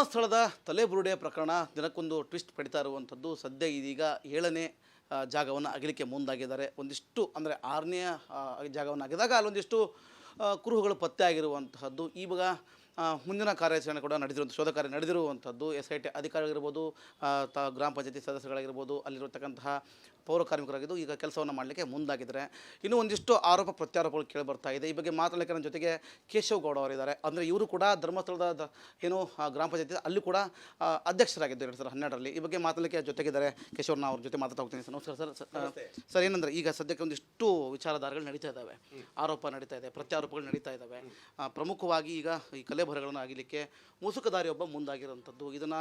ಧರ್ಮಸ್ಥಳದ ತಲೆಬುರುಡೆ ಪ್ರಕರಣ ದಿನಕ್ಕೊಂದು ಟ್ವಿಸ್ಟ್ ಪಡಿತಾ ಇರುವಂಥದ್ದು. ಸದ್ಯ ಇದೀಗ 7ನೇ ಜಾಗವನ್ನು ಅಗಲಿಕ್ಕೆ ಮುಂದಾಗಿದ್ದಾರೆ. ಒಂದಿಷ್ಟು ಅಂದರೆ 6ನೇ ಜಾಗವನ್ನು ಅಗೆದಾಗ ಅಲ್ಲೊಂದಿಷ್ಟು ಕುರುಹುಗಳು ಪತ್ತೆ ಆಗಿರುವಂತಹದ್ದು. ಇವಾಗ ಮುಂದಿನ ಕಾರ್ಯಾಚರಣೆ ಕೂಡ ನಡೆದಿರುವಂಥ ಶೋಧ ಕಾರ್ಯ ನಡೆದಿರುವಂಥದ್ದು. SIT ಅಧಿಕಾರಿಗಳಿರ್ಬೋದು, ಗ್ರಾಮ ಪಂಚಾಯತಿ ಸದಸ್ಯರುಗಳಾಗಿರ್ಬೋದು, ಅಲ್ಲಿರತಕ್ಕಂತಹ ಪೌರ ಕಾರ್ಮಿಕರಾಗಿದ್ದು ಈಗ ಕೆಲಸವನ್ನು ಮಾಡಲಿಕ್ಕೆ ಮುಂದಾಗಿದ್ದಾರೆ. ಇನ್ನೂ ಒಂದಿಷ್ಟು ಆರೋಪ ಪ್ರತ್ಯಾರೋಪಗಳು ಕೇಳಿಬರ್ತಾ ಇದೆ. ಈ ಬಗ್ಗೆ ಮಾತಾಡಲಿಕ್ಕೆ ನನ್ನ ಜೊತೆಗೆ ಕೇಶವ್ ಗೌಡ ಅವರಿದ್ದಾರೆ. ಅಂದರೆ ಇವರು ಕೂಡ ಧರ್ಮಸ್ಥಳದ ಏನು ಗ್ರಾಮ ಪಂಚಾಯತಿ ಅಲ್ಲಿ ಕೂಡ ಅಧ್ಯಕ್ಷರಾಗಿದ್ದು 2012ರಲ್ಲಿ. ಈ ಬಗ್ಗೆ ಮಾತಾಡಲಿಕ್ಕೆ ಜೊತೆಗಿದ್ದಾರೆ ಕೇಶವ್ರನ್ನ. ಅವ್ರ ಜೊತೆ ಮಾತಾಡ್ತಾ ಹೋಗ್ತೀನಿ ಸರ್. ನಮಸ್ಕಾರ ಸರ್. ಸರ್, ಏನಂದರೆ ಈಗ ಸದ್ಯಕ್ಕೆ ಒಂದಿಷ್ಟು ವಿಚಾರಧಾರೆಗಳು ನಡೀತಾ ಇದ್ದಾವೆ, ಆರೋಪ ನಡೀತಾ ಇದೆ, ಪ್ರತ್ಯಾರೋಪಗಳು ನಡೀತಾ ಇದ್ದಾವೆ. ಪ್ರಮುಖವಾಗಿ ಈಗ ಈ ಕಲೆಬರಗಳನ್ನು ಆಗಲಿಕ್ಕೆ ಮುಸುಕುದಾರಿಯೊಬ್ಬ ಮುಂದಾಗಿರುವಂಥದ್ದು. ಇದನ್ನು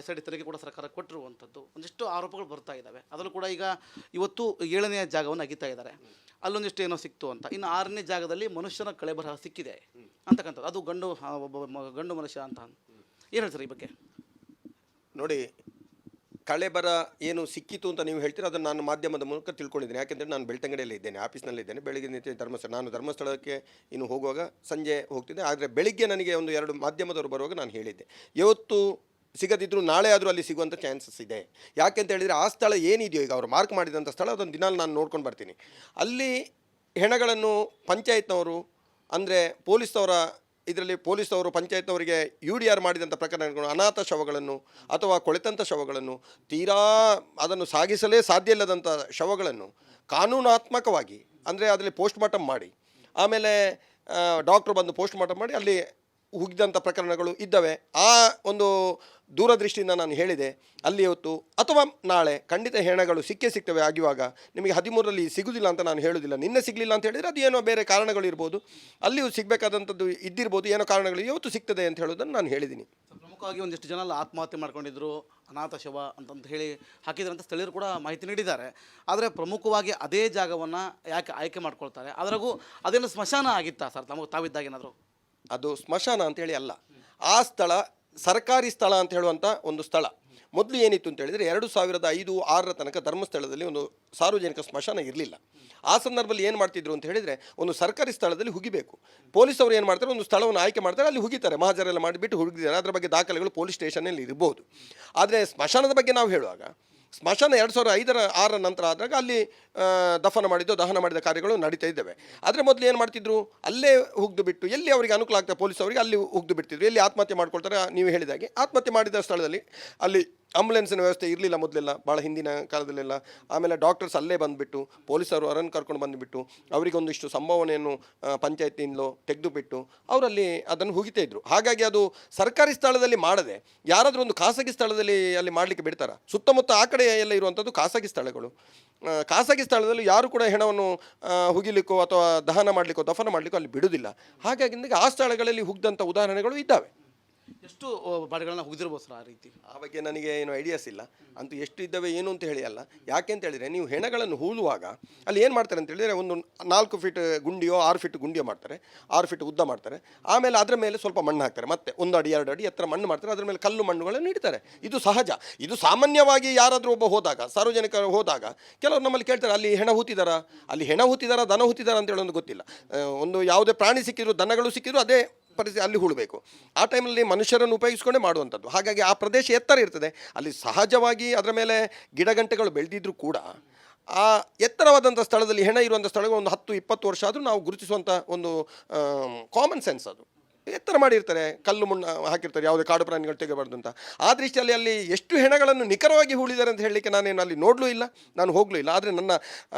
SIT ತನಿಖೆ ಕೂಡ ಸರ್ಕಾರ ಕೊಟ್ಟಿರುವಂಥದ್ದು. ಒಂದಿಷ್ಟು ಆರೋಪಗಳು ಬರ್ತಾ ಇದ್ದಾವೆ. ಅದರಲ್ಲೂ ಕೂಡ ಈಗ ಇವತ್ತು 7ನೇ ಜಾಗವನ್ನು ಅಗಿತಾ ಇದ್ದಾರೆ. ಅಲ್ಲೊಂದಿಷ್ಟು ಏನೋ ಸಿಕ್ತು ಅಂತ. ಇನ್ನು 6ನೇ ಜಾಗದಲ್ಲಿ ಮನುಷ್ಯನ ಕಳೆಬರಹ ಸಿಕ್ಕಿದೆ ಅಂತಕ್ಕಂಥದ್ದು. ಅದು ಒಬ್ಬ ಗಂಡು ಮನುಷ್ಯ ಅಂತ. ಏನು ಹೇಳ್ತಾರೆ ಈ ಬಗ್ಗೆ? ನೋಡಿ, ಕಳೆಬರ ಏನು ಸಿಕ್ಕಿತು ಅಂತ ನೀವು ಹೇಳ್ತೀರ, ಅದನ್ನು ನಾನು ಮಾಧ್ಯಮದ ಮೂಲಕ ತಿಳ್ಕೊಂಡಿದ್ದೇನೆ. ಯಾಕೆಂದರೆ ನಾನು ಬೆಳ್ತಂಗಡಿಯಲ್ಲಿ ಇದ್ದೇನೆ, ಆಫೀಸ್ನಲ್ಲಿದ್ದೇನೆ. ಬೆಳಿಗ್ಗೆ ನಿಂತು ನಾನು ಧರ್ಮಸ್ಥಳಕ್ಕೆ ಇನ್ನು ಹೋಗುವಾಗ ಸಂಜೆ ಹೋಗ್ತಿದ್ದೆ. ಆದರೆ ಬೆಳಿಗ್ಗೆ ನನಗೆ 1-2 ಮಾಧ್ಯಮದವರು ಬರುವಾಗ ನಾನು ಹೇಳಿದ್ದೆ, ಇವತ್ತು ಸಿಗದಿದ್ದರೂ ನಾಳೆ ಆದರೂ ಅಲ್ಲಿ ಸಿಗುವಂಥ ಚಾನ್ಸಸ್ ಇದೆ. ಯಾಕೆಂತ ಹೇಳಿದರೆ ಆ ಸ್ಥಳ ಏನಿದೆಯೋ ಈಗ ಅವರು ಮಾರ್ಕ್ ಮಾಡಿದಂಥ ಸ್ಥಳ, ಅದೊಂದು ದಿನಾಲು ನಾನು ನೋಡ್ಕೊಂಡು ಬರ್ತೀನಿ. ಅಲ್ಲಿ ಹೆಣಗಳನ್ನು ಪಂಚಾಯತ್ನವರು ಅಂದರೆ ಪೊಲೀಸ್ನವರು ಪಂಚಾಯತ್ನವರಿಗೆ UDR ಮಾಡಿದಂಥ ಪ್ರಕರಣಗಳು, ಅನಾಥ ಶವಗಳನ್ನು ಅಥವಾ ಕೊಳೆತಂಥ ಶವಗಳನ್ನು, ತೀರಾ ಅದನ್ನು ಸಾಗಿಸಲೇ ಸಾಧ್ಯ ಇಲ್ಲದಂಥ ಶವಗಳನ್ನು ಕಾನೂನಾತ್ಮಕವಾಗಿ ಅಂದರೆ ಅದರಲ್ಲಿ ಪೋಸ್ಟ್ಮಾರ್ಟಮ್ ಮಾಡಿ ಆಮೇಲೆ ಡಾಕ್ಟ್ರು ಬಂದು ಪೋಸ್ಟ್ಮಾರ್ಟಮ್ ಮಾಡಿ ಅಲ್ಲಿ ಹುಗಿದಂಥ ಪ್ರಕರಣಗಳು ಇದ್ದಾವೆ. ಆ ಒಂದು ದೂರದೃಷ್ಟಿಯಿಂದ ನಾನು ಹೇಳಿದೆ, ಅಲ್ಲಿ ಇವತ್ತು ಅಥವಾ ನಾಳೆ ಖಂಡಿತ ಹೆಣಗಳು ಸಿಗ್ತವೆ. ಆಗಿವಾಗ ನಿಮಗೆ 13ರಲ್ಲಿ ಸಿಗುವುದಿಲ್ಲ ಅಂತ ನಾನು ಹೇಳೋದಿಲ್ಲ. ನಿನ್ನೆ ಸಿಗಲಿಲ್ಲ ಅಂತ ಹೇಳಿದರೆ ಅದು ಏನೋ ಬೇರೆ ಕಾರಣಗಳು ಇರ್ಬೋದು, ಅಲ್ಲಿಯೂ ಸಿಗಬೇಕಾದಂಥದ್ದು ಇದ್ದಿರ್ಬೋದು, ಏನೋ ಕಾರಣಗಳು ಇವತ್ತು ಸಿಗ್ತದೆ ಅಂತ ಹೇಳೋದನ್ನು ನಾನು ಹೇಳಿದ್ದೀನಿ. ಪ್ರಮುಖವಾಗಿ ಒಂದಿಷ್ಟು ಜನ ಆತ್ಮಹತ್ಯೆ ಮಾಡ್ಕೊಂಡಿದ್ರು, ಅನಾಥ ಶವ ಅಂತಂತ ಹೇಳಿ ಹಾಕಿದ್ರಂತ ಸ್ಥಳೀಯರು ಕೂಡ ಮಾಹಿತಿ ನೀಡಿದ್ದಾರೆ. ಆದರೆ ಪ್ರಮುಖವಾಗಿ ಅದೇ ಜಾಗವನ್ನು ಯಾಕೆ ಆಯ್ಕೆ ಮಾಡ್ಕೊಳ್ತಾರೆ? ಅದರಾಗೂ ಅದೇನು ಸ್ಮಶಾನ ಆಗಿತ್ತಾ ಸರ್ ತಾವಿದ್ದಾಗೇನಾದರೂ? ಅದು ಸ್ಮಶಾನ ಅಂತೇಳಿ ಅಲ್ಲ, ಆ ಸ್ಥಳ ಸರ್ಕಾರಿ ಸ್ಥಳ ಅಂತ ಹೇಳುವಂಥ ಒಂದು ಸ್ಥಳ. ಮೊದಲು ಏನಿತ್ತು ಅಂತ ಹೇಳಿದರೆ 2005-6ರ ತನಕ ಧರ್ಮಸ್ಥಳದಲ್ಲಿ ಒಂದು ಸಾರ್ವಜನಿಕ ಸ್ಮಶಾನ ಇರಲಿಲ್ಲ. ಆ ಸಂದರ್ಭದಲ್ಲಿ ಏನು ಮಾಡ್ತಿದ್ರು ಅಂತ ಹೇಳಿದರೆ, ಒಂದು ಸರ್ಕಾರಿ ಸ್ಥಳದಲ್ಲಿ ಹುಗಿಬೇಕು. ಪೊಲೀಸವರು ಏನು ಮಾಡ್ತಾರೆ, ಒಂದು ಸ್ಥಳವನ್ನು ಆಯ್ಕೆ ಮಾಡ್ತಾರೆ, ಅಲ್ಲಿ ಹುಗಿತಾರೆ, ಮಹಾಜರೆಲ್ಲ ಮಾಡಿಬಿಟ್ಟು ಹುಡುಗಿದ್ದಾರೆ. ಅದರ ಬಗ್ಗೆ ದಾಖಲೆಗಳು ಪೊಲೀಸ್ ಸ್ಟೇಷನಲ್ಲಿ ಇರ್ಬೋದು. ಆದರೆ ಸ್ಮಶಾನದ ಬಗ್ಗೆ ನಾವು ಹೇಳುವಾಗ, ಸ್ಮಶಾನ 2005-6ರ ನಂತರ ಆದಾಗ ಅಲ್ಲಿ ದಹನ ಮಾಡಿದ ಕಾರ್ಯಗಳು ನಡೀತಾ ಇದ್ದಾವೆ. ಆದರೆ ಮೊದಲು ಏನು ಮಾಡ್ತಿದ್ರು, ಅಲ್ಲೇ ಹುಗ್ದು ಬಿಟ್ಟು ಎಲ್ಲಿ ಅವರಿಗೆ ಅನುಕೂಲ ಆಗ್ತದೆ ಪೊಲೀಸವರಿಗೆ ಅಲ್ಲಿ ಹುಗ್ದು ಬಿಡ್ತಿದ್ರು. ಎಲ್ಲಿ ಆತ್ಮಹತ್ಯೆ ಮಾಡ್ಕೊಳ್ತಾರೆ, ನೀವು ಹೇಳಿದಾಗೆ ಆತ್ಮಹತ್ಯೆ ಮಾಡಿದ ಸ್ಥಳದಲ್ಲಿ ಅಲ್ಲಿ ಆಂಬುಲೆನ್ಸಿನ ವ್ಯವಸ್ಥೆ ಇರಲಿಲ್ಲ ಮೊದಲೆಲ್ಲ, ಭಾಳ ಹಿಂದಿನ ಕಾಲದಲ್ಲೆಲ್ಲ. ಆಮೇಲೆ ಡಾಕ್ಟರ್ಸ್ ಅಲ್ಲೇ ಬಂದುಬಿಟ್ಟು ಪೊಲೀಸರು ಅವರನ್ನು ಕರ್ಕೊಂಡು ಬಂದುಬಿಟ್ಟು ಅವರಿಗೆ ಒಂದಿಷ್ಟು ಸಂಭಾವನೆಯನ್ನು ಪಂಚಾಯತಿಯಿಂದಲೋ ತೆಗೆದುಬಿಟ್ಟು ಅವರಲ್ಲಿ ಅದನ್ನು ಹುಗಿತಾ ಇದ್ರು. ಹಾಗಾಗಿ ಅದು ಸರ್ಕಾರಿ ಸ್ಥಳದಲ್ಲಿ ಮಾಡದೆ ಯಾರಾದರೂ ಒಂದು ಖಾಸಗಿ ಸ್ಥಳದಲ್ಲಿ ಅಲ್ಲಿ ಮಾಡಲಿಕ್ಕೆ ಬಿಡ್ತಾರೆ. ಸುತ್ತಮುತ್ತ ಆ ಕಡೆ ಎಲ್ಲ ಇರುವಂಥದ್ದು ಖಾಸಗಿ ಸ್ಥಳಗಳು. ಖಾಸಗಿ ಸ್ಥಳದಲ್ಲಿ ಯಾರು ಕೂಡ ಹೆಣವನ್ನು ಹುಗಿಲಿಕ್ಕೋ ಅಥವಾ ದಹನ ಮಾಡಲಿಕ್ಕೋ ದಫನ ಮಾಡಲಿಕ್ಕೋ ಅಲ್ಲಿ ಬಿಡುವುದಿಲ್ಲ. ಹಾಗಾಗಿ ಆ ಸ್ಥಳಗಳಲ್ಲಿ ಹುಗ್ದಂಥ ಉದಾಹರಣೆಗಳು ಇದ್ದಾವೆ. ಎಷ್ಟು ಬಾಡಿಗಳನ್ನ ಹುಗಿದಿರ್ಬೋದು ಸರ್ ಆ ರೀತಿ? ಆ ಬಗ್ಗೆ ನನಗೆ ಏನು ಐಡಿಯಾಸ್ ಇಲ್ಲ. ಅಂತೂ ಎಷ್ಟು ಇದ್ದಾವೆ ಏನು ಅಂತ ಹೇಳಿ ಅಲ್ಲ. ಯಾಕೆ ಅಂತ ಹೇಳಿದರೆ, ನೀವು ಹೆಣಗಳನ್ನು ಹೂಳುವಾಗ ಅಲ್ಲಿ ಏನು ಮಾಡ್ತಾರೆ ಅಂತ ಹೇಳಿದರೆ, ಒಂದು 4 ಫೀಟ್ ಗುಂಡಿಯೋ 6 ಫೀಟ್ ಗುಂಡಿಯೋ ಮಾಡ್ತಾರೆ, 6 ಫೀಟ್ ಉದ್ದ ಮಾಡ್ತಾರೆ. ಆಮೇಲೆ ಅದರ ಮೇಲೆ ಸ್ವಲ್ಪ ಮಣ್ಣು ಹಾಕ್ತಾರೆ, ಮತ್ತೆ 1 ಅಡಿ 2 ಅಡಿ ಎತ್ತರ ಮಣ್ಣು ಮಾಡ್ತಾರೆ. ಅದರ ಮೇಲೆ ಕಲ್ಲು ಮಣ್ಣುಗಳನ್ನು ಇಡ್ತಾರೆ. ಇದು ಸಹಜ. ಇದು ಸಾಮಾನ್ಯವಾಗಿ ಯಾರಾದರೂ ಒಬ್ಬ ಹೋದಾಗ, ಸಾರ್ವಜನಿಕರು ಹೋದಾಗ ಕೆಲವರು ನಮ್ಮಲ್ಲಿ ಕೇಳ್ತಾರೆ, ಅಲ್ಲಿ ಹೆಣ ಹೂತಿದಾರಾ, ದನ ಹೂತಿದಾರ ಅಂತ ಹೇಳೋದು ಗೊತ್ತಿಲ್ಲ. ಒಂದು ಯಾವುದೇ ಪ್ರಾಣಿ ಸಿಕ್ಕಿದ್ರು, ದನಗಳು ಸಿಕ್ಕಿದ್ರು ಅದೇ ಪರಿಸ್ಥಿತಿ ಅಲ್ಲಿ ಹೂಳಬೇಕು. ಆ ಟೈಮಲ್ಲಿ ಮನುಷ್ಯರನ್ನು ಉಪಯೋಗಿಸ್ಕೊಂಡೇ ಮಾಡುವಂಥದ್ದು. ಹಾಗಾಗಿ ಆ ಪ್ರದೇಶ ಎತ್ತರ ಇರ್ತದೆ. ಅಲ್ಲಿ ಸಹಜವಾಗಿ ಅದರ ಮೇಲೆ ಗಿಡಗಂಟೆಗಳು ಬೆಳೆದಿದ್ರೂ ಕೂಡ ಆ ಎತ್ತರವಾದಂಥ ಸ್ಥಳದಲ್ಲಿ ಹೆಣ ಇರುವಂಥ ಸ್ಥಳಗಳು ಒಂದು 10-20 ವರ್ಷ ಆದರೂ ನಾವು ಗುರುತಿಸುವಂಥ ಒಂದು ಕಾಮನ್ ಸೆನ್ಸ್. ಅದು ಎತ್ತರ ಮಾಡಿರ್ತಾರೆ, ಕಲ್ಲು ಮಣ್ಣು ಹಾಕಿರ್ತಾರೆ, ಯಾವುದೇ ಕಾಡು ಪ್ರಾಣಿಗಳು ತೆಗೆಬಾರ್ದು ಅಂತ. ಆ ದೃಷ್ಟಿಯಲ್ಲಿ ಅಲ್ಲಿ ಎಷ್ಟು ಹೆಣಗಳನ್ನು ನಿಖರವಾಗಿ ಹೂಳಿದ್ದಾರೆ ಅಂತ ಹೇಳಲಿಕ್ಕೆ ನಾನೇನು ಅಲ್ಲಿ ನೋಡಲೂ ಇಲ್ಲ, ನಾನು ಹೋಗಲೂ ಇಲ್ಲ. ಆದರೆ ನನ್ನ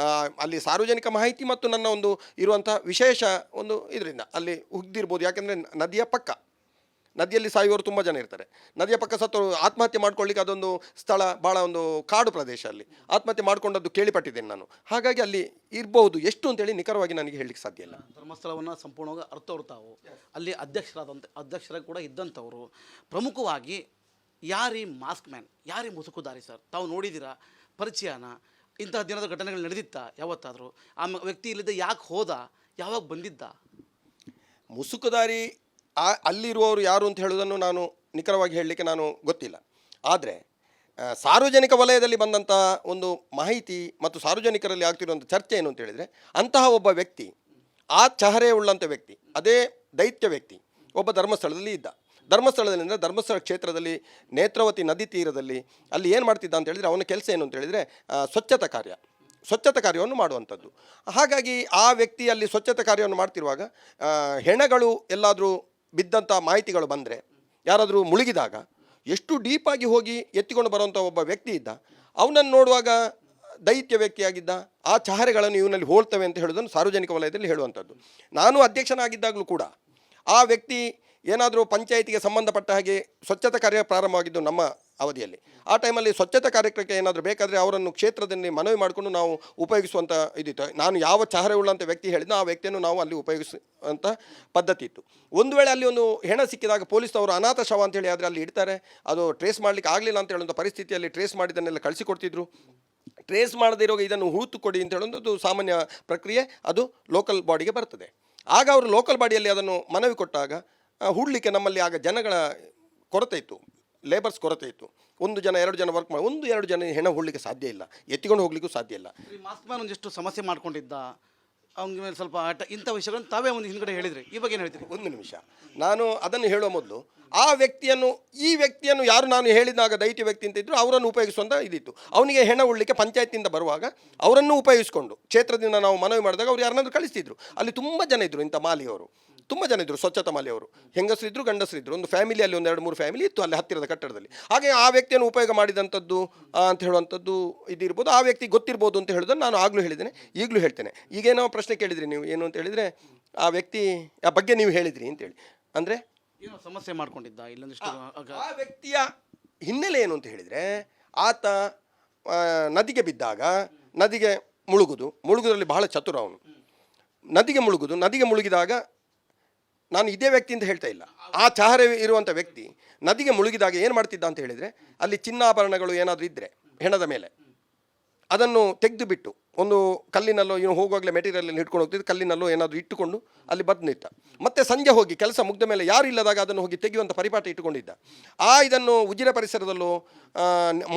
ಅಲ್ಲಿ ಸಾರ್ವಜನಿಕ ಮಾಹಿತಿ ಮತ್ತು ನನ್ನ ಒಂದು ಇರುವಂಥ ವಿಶೇಷ ಒಂದು ಇದರಿಂದ ಅಲ್ಲಿ ಹುಗ್ದಿರ್ಬೋದು. ಯಾಕೆಂದರೆ ನದಿಯಲ್ಲಿ ಸಾಯುವವರು ತುಂಬ ಜನ ಇರ್ತಾರೆ. ನದಿಯ ಪಕ್ಕ ಸತ್ತವರು ಆತ್ಮಹತ್ಯೆ ಮಾಡ್ಕೊಳ್ಳಿಕ್ಕೆ ಅದೊಂದು ಸ್ಥಳ, ಭಾಳ ಒಂದು ಕಾಡು ಪ್ರದೇಶ. ಅಲ್ಲಿ ಆತ್ಮಹತ್ಯೆ ಮಾಡ್ಕೊಂಡದ್ದು ಕೇಳಿಪಟ್ಟಿದ್ದೇನೆ ನಾನು. ಹಾಗಾಗಿ ಅಲ್ಲಿ ಇರ್ಬೋದು. ಎಷ್ಟು ಅಂತೇಳಿ ನಿಖರವಾಗಿ ನನಗೆ ಹೇಳಲಿಕ್ಕೆ ಸಾಧ್ಯ ಇಲ್ಲ. ಧರ್ಮಸ್ಥಳವನ್ನು ಸಂಪೂರ್ಣವಾಗಿ ಅರ್ಥವ್ರು ತಾವು ಅಲ್ಲಿ ಅಧ್ಯಕ್ಷರಾಗಿ ಕೂಡ ಇದ್ದಂಥವರು. ಪ್ರಮುಖವಾಗಿ ಯಾರೀ ಮಾಸ್ಕ್ ಮ್ಯಾನ್, ಯಾರೀ ಮುಸುಕುದಾರಿ ಸರ್? ತಾವು ನೋಡಿದ್ದೀರಾ, ಪರಿಚಯನ? ಇಂತಹ ದಿನದ ಘಟನೆಗಳು ನಡೆದಿತ್ತಾ ಯಾವತ್ತಾದರೂ? ಆ ವ್ಯಕ್ತಿ ಇಲ್ಲಿದ್ದ ಯಾಕೆ ಹೋದ, ಯಾವಾಗ ಬಂದಿದ್ದ? ಮುಸುಕುದಾರಿ ಅಲ್ಲಿರುವವರು ಯಾರು ಅಂತ ಹೇಳೋದನ್ನು ನಾನು ನಿಖರವಾಗಿ ಹೇಳಲಿಕ್ಕೆ ನಾನು ಗೊತ್ತಿಲ್ಲ. ಆದರೆ ಸಾರ್ವಜನಿಕ ವಲಯದಲ್ಲಿ ಬಂದಂಥ ಒಂದು ಮಾಹಿತಿ ಮತ್ತು ಸಾರ್ವಜನಿಕರಲ್ಲಿ ಆಗ್ತಿರುವಂಥ ಚರ್ಚೆ ಏನು ಅಂತ ಹೇಳಿದರೆ, ಅಂತಹ ಒಬ್ಬ ವ್ಯಕ್ತಿ, ಆ ಚಹರೆ ಉಳ್ಳಂಥ ವ್ಯಕ್ತಿ, ಅದೇ ದೈತ್ಯ ವ್ಯಕ್ತಿ ಒಬ್ಬ ಧರ್ಮಸ್ಥಳದಲ್ಲಿ ಇದ್ದ. ಧರ್ಮಸ್ಥಳದಲ್ಲಿ ಅಂದರೆ ಧರ್ಮಸ್ಥಳ ಕ್ಷೇತ್ರದಲ್ಲಿ ನೇತ್ರಾವತಿ ನದಿ ತೀರದಲ್ಲಿ ಅಲ್ಲಿ ಏನು ಮಾಡ್ತಿದ್ದ ಅಂತ ಹೇಳಿದರೆ ಅವನ ಕೆಲಸ ಏನು ಅಂತ ಹೇಳಿದರೆ ಸ್ವಚ್ಛತಾ ಕಾರ್ಯವನ್ನು ಮಾಡುವಂಥದ್ದು. ಹಾಗಾಗಿ ಆ ವ್ಯಕ್ತಿ ಅಲ್ಲಿ ಸ್ವಚ್ಛತಾ ಕಾರ್ಯವನ್ನು ಮಾಡ್ತಿರುವಾಗ ಹೆಣಗಳು ಎಲ್ಲಾದರೂ ಬಿದ್ದಂಥ ಮಾಹಿತಿಗಳು ಬಂದರೆ, ಯಾರಾದರೂ ಮುಳುಗಿದಾಗ ಎಷ್ಟು ಡೀಪಾಗಿ ಹೋಗಿ ಎತ್ತಿಕೊಂಡು ಬರುವಂಥ ಒಬ್ಬ ವ್ಯಕ್ತಿ ಇದ್ದ. ಅವನನ್ನು ನೋಡುವಾಗ ದೈತ್ಯ ವ್ಯಕ್ತಿಯಾಗಿದ್ದ, ಆ ಚಹರೆಗಳನ್ನು ಇವನಲ್ಲಿ ಹೋಳ್ತವೆ ಅಂತ ಹೇಳೋದನ್ನು ಸಾರ್ವಜನಿಕ ವಲಯದಲ್ಲಿ ಹೇಳುವಂಥದ್ದು. ನಾನು ಅಧ್ಯಕ್ಷನಾಗಿದ್ದಾಗಲೂ ಕೂಡ ಆ ವ್ಯಕ್ತಿ ಏನಾದರೂ ಪಂಚಾಯಿತಿಗೆ ಸಂಬಂಧಪಟ್ಟ ಹಾಗೆ ಸ್ವಚ್ಛತಾ ಕಾರ್ಯ ಪ್ರಾರಂಭವಾಗಿದ್ದು ನಮ್ಮ ಅವಧಿಯಲ್ಲಿ, ಆ ಟೈಮಲ್ಲಿ ಸ್ವಚ್ಛತಾ ಕಾರ್ಯಕ್ರಮಕ್ಕೆ ಏನಾದರೂ ಬೇಕಾದರೆ ಅವರನ್ನು ಕ್ಷೇತ್ರದಲ್ಲಿ ಮನವಿ ಮಾಡಿಕೊಂಡು ನಾವು ಉಪಯೋಗಿಸುವಂಥ ಇದಿತ್ತು. ನಾನು ಯಾವ ಚಹರೆ ಉಳ್ಳಂಥ ವ್ಯಕ್ತಿ ಹೇಳಿದ್ನೋ ಆ ವ್ಯಕ್ತಿಯನ್ನು ನಾವು ಅಲ್ಲಿ ಉಪಯೋಗಿಸುವಂಥ ಪದ್ಧತಿ ಇತ್ತು. ಒಂದು ವೇಳೆ ಅಲ್ಲಿ ಒಂದು ಹೆಣ ಸಿಕ್ಕಿದಾಗ ಪೊಲೀಸ್ನವರು ಅನಾಥ ಶವ ಅಂತೇಳಿ ಆದರೆ ಅಲ್ಲಿ ಇಡ್ತಾರೆ, ಅದು ಟ್ರೇಸ್ ಮಾಡಲಿಕ್ಕೆ ಆಗಲಿಲ್ಲ ಅಂತ ಹೇಳುವಂಥ ಪರಿಸ್ಥಿತಿಯಲ್ಲಿ ಟ್ರೇಸ್ ಮಾಡಿದ್ದನ್ನೆಲ್ಲ ಕಳಿಸಿಕೊಡ್ತಿದ್ರು. ಟ್ರೇಸ್ ಮಾಡದಿರೋ ಇದನ್ನು ಹೂತು ಕೊಡಿ ಅಂತ ಹೇಳುವಂಥದ್ದು ಸಾಮಾನ್ಯ ಪ್ರಕ್ರಿಯೆ, ಅದು ಲೋಕಲ್ ಬಾಡಿಗೆ ಬರ್ತದೆ. ಆಗ ಅವರು ಲೋಕಲ್ ಬಾಡಿಯಲ್ಲಿ ಅದನ್ನು ಮನವಿ ಕೊಟ್ಟಾಗ ಹೂಡಲಿಕ್ಕೆ ನಮ್ಮಲ್ಲಿ ಆಗ ಜನಗಳ ಕೊರತೆ ಇತ್ತು, ಲೇಬರ್ಸ್ ಕೊರತೆ ಇತ್ತು. 1 ಜನ 2 ಜನ ವರ್ಕ್ ಮಾಡಿ 1-2 ಜನ ಹೆಣ ಹೂಡಲಿಕ್ಕೆ ಸಾಧ್ಯ ಇಲ್ಲ, ಎತ್ತಿಕೊಂಡು ಹೋಗ್ಲಿಕ್ಕೂ ಸಾಧ್ಯ ಇಲ್ಲ. ಮಾಸ್ಕ್ ಮ್ಯಾನ್ ಒಂದಿಷ್ಟು ಸಮಸ್ಯೆ ಮಾಡ್ಕೊಂಡಿದ್ದ, ಅವ್ನ ಮೇಲೆ ಸ್ವಲ್ಪ ಇಂಥ ವಿಷಯಗಳನ್ನು ತಾವೇ ಒಂದು ಹಿಂದ್ಗಡೆ ಹೇಳಿದ್ರಿ, ಈ ಬಗ್ಗೆ ಏನು ಹೇಳ್ತೀರಿ? ಒಂದು ನಿಮಿಷ, ನಾನು ಅದನ್ನು ಹೇಳುವ ಮೊದಲು ಆ ವ್ಯಕ್ತಿಯನ್ನು, ಈ ವ್ಯಕ್ತಿಯನ್ನು ಯಾರು ನಾನು ಹೇಳಿದಾಗ ದೈತ್ಯ ವ್ಯಕ್ತಿ ಅಂತ ಇದ್ದರು ಅವರನ್ನು ಉಪಯೋಗಿಸುವಂಥ ಇದಿತ್ತು. ಅವನಿಗೆ ಹೆಣ ಉಳ್ಳಿಕ್ಕೆ ಪಂಚಾಯತಿಯಿಂದ ಬರುವಾಗ ಅವರನ್ನು ಉಪಯೋಗಿಸಿಕೊಂಡು ಕ್ಷೇತ್ರದಿಂದ ನಾವು ಮನವಿ ಮಾಡಿದಾಗ ಅವ್ರು ಯಾರನ್ನಾದ್ರೂ ಕಳಿಸ್ತಿದ್ರು. ಅಲ್ಲಿ ತುಂಬ ಜನ ಇದ್ದರು, ಇಂಥ ಮಾಲಿಯವರು ತುಂಬ ಜನ ಇದ್ದರು, ಸ್ವಚ್ಛತಾ ಮಾಲಿಯವರು, ಹೆಂಗಸರಿದ್ದರು ಗಂಡಸರಿದ್ದರು. ಒಂದು ಫ್ಯಾಮಿಲಿಯಲ್ಲಿ 1-2-3 ಫ್ಯಾಮಿಲಿ ಇತ್ತು ಅಲ್ಲಿ ಹತ್ತಿರದ ಕಟ್ಟಡದಲ್ಲಿ. ಹಾಗೆ ಆ ವ್ಯಕ್ತಿಯನ್ನು ಉಪಯೋಗ ಮಾಡಿದಂಥದ್ದು ಅಂತ ಹೇಳುವಂಥದ್ದು ಇದಿರ್ಬೋದು, ಆ ವ್ಯಕ್ತಿ ಗೊತ್ತಿರ್ಬೋದು ಅಂತ ಹೇಳೋದನ್ನು ನಾನು ಆಗಲೂ ಹೇಳಿದ್ದೇನೆ, ಈಗಲೂ ಹೇಳ್ತೇನೆ. ಈಗೇನೋ ಪ್ರಶ್ನೆ ಕೇಳಿದ್ರಿ ನೀವು, ಏನು ಅಂತ ಹೇಳಿದರೆ ಆ ವ್ಯಕ್ತಿ ಆ ಬಗ್ಗೆ ನೀವು ಹೇಳಿದ್ರಿ ಅಂತೇಳಿ, ಅಂದರೆ ಏನೋ ಸಮಸ್ಯೆ ಮಾಡ್ಕೊಂಡಿದ್ದ ಇಲ್ಲೊಂದಿಷ್ಟು ಆ ವ್ಯಕ್ತಿಯ ಹಿನ್ನೆಲೆ ಏನು ಅಂತ ಹೇಳಿದರೆ, ಆತ ನದಿಗೆ ಬಿದ್ದಾಗ ನದಿಗೆ ಮುಳುಗುವುದರಲ್ಲಿ ಬಹಳ ಚತುರ ಅವನು. ನದಿಗೆ ಮುಳುಗಿದಾಗ, ನಾನು ಇದೇ ವ್ಯಕ್ತಿ ಅಂತ ಹೇಳ್ತಾ ಇಲ್ಲ, ಆ ಚಹರೆ ಇರುವಂಥ ವ್ಯಕ್ತಿ ನದಿಗೆ ಮುಳುಗಿದಾಗ ಏನು ಮಾಡ್ತಿದ್ದ ಅಂತ ಹೇಳಿದರೆ, ಅಲ್ಲಿ ಚಿನ್ನಾಭರಣಗಳು ಏನಾದರೂ ಇದ್ದರೆ ಹೆಣದ ಮೇಲೆ ಅದನ್ನು ತೆಗೆದು ಬಿಟ್ಟು ಒಂದು ಕಲ್ಲಿನಲ್ಲೋ ಇವನು ಹೋಗುವಾಗಲೇ ಮೆಟೀರಿಯಲ್ ಹಿಡ್ಕೊಂಡು ಹೋಗ್ತಿದ್ದು, ಕಲ್ಲಿನಲ್ಲೋ ಏನಾದರೂ ಇಟ್ಟುಕೊಂಡು ಅಲ್ಲಿ ಬಂದು ನಿಂತ. ಮತ್ತೆ ಸಂಜೆ ಹೋಗಿ ಕೆಲಸ ಮುಗ್ದ ಮೇಲೆ ಯಾರು ಇಲ್ಲದಾಗ ಅದನ್ನು ಹೋಗಿ ತೆಗೆಯುವಂಥ ಪರಿಪಾಠ ಇಟ್ಟುಕೊಂಡಿದ್ದ. ಇದನ್ನು ಉಜಿರೆ ಪರಿಸರದಲ್ಲೋ,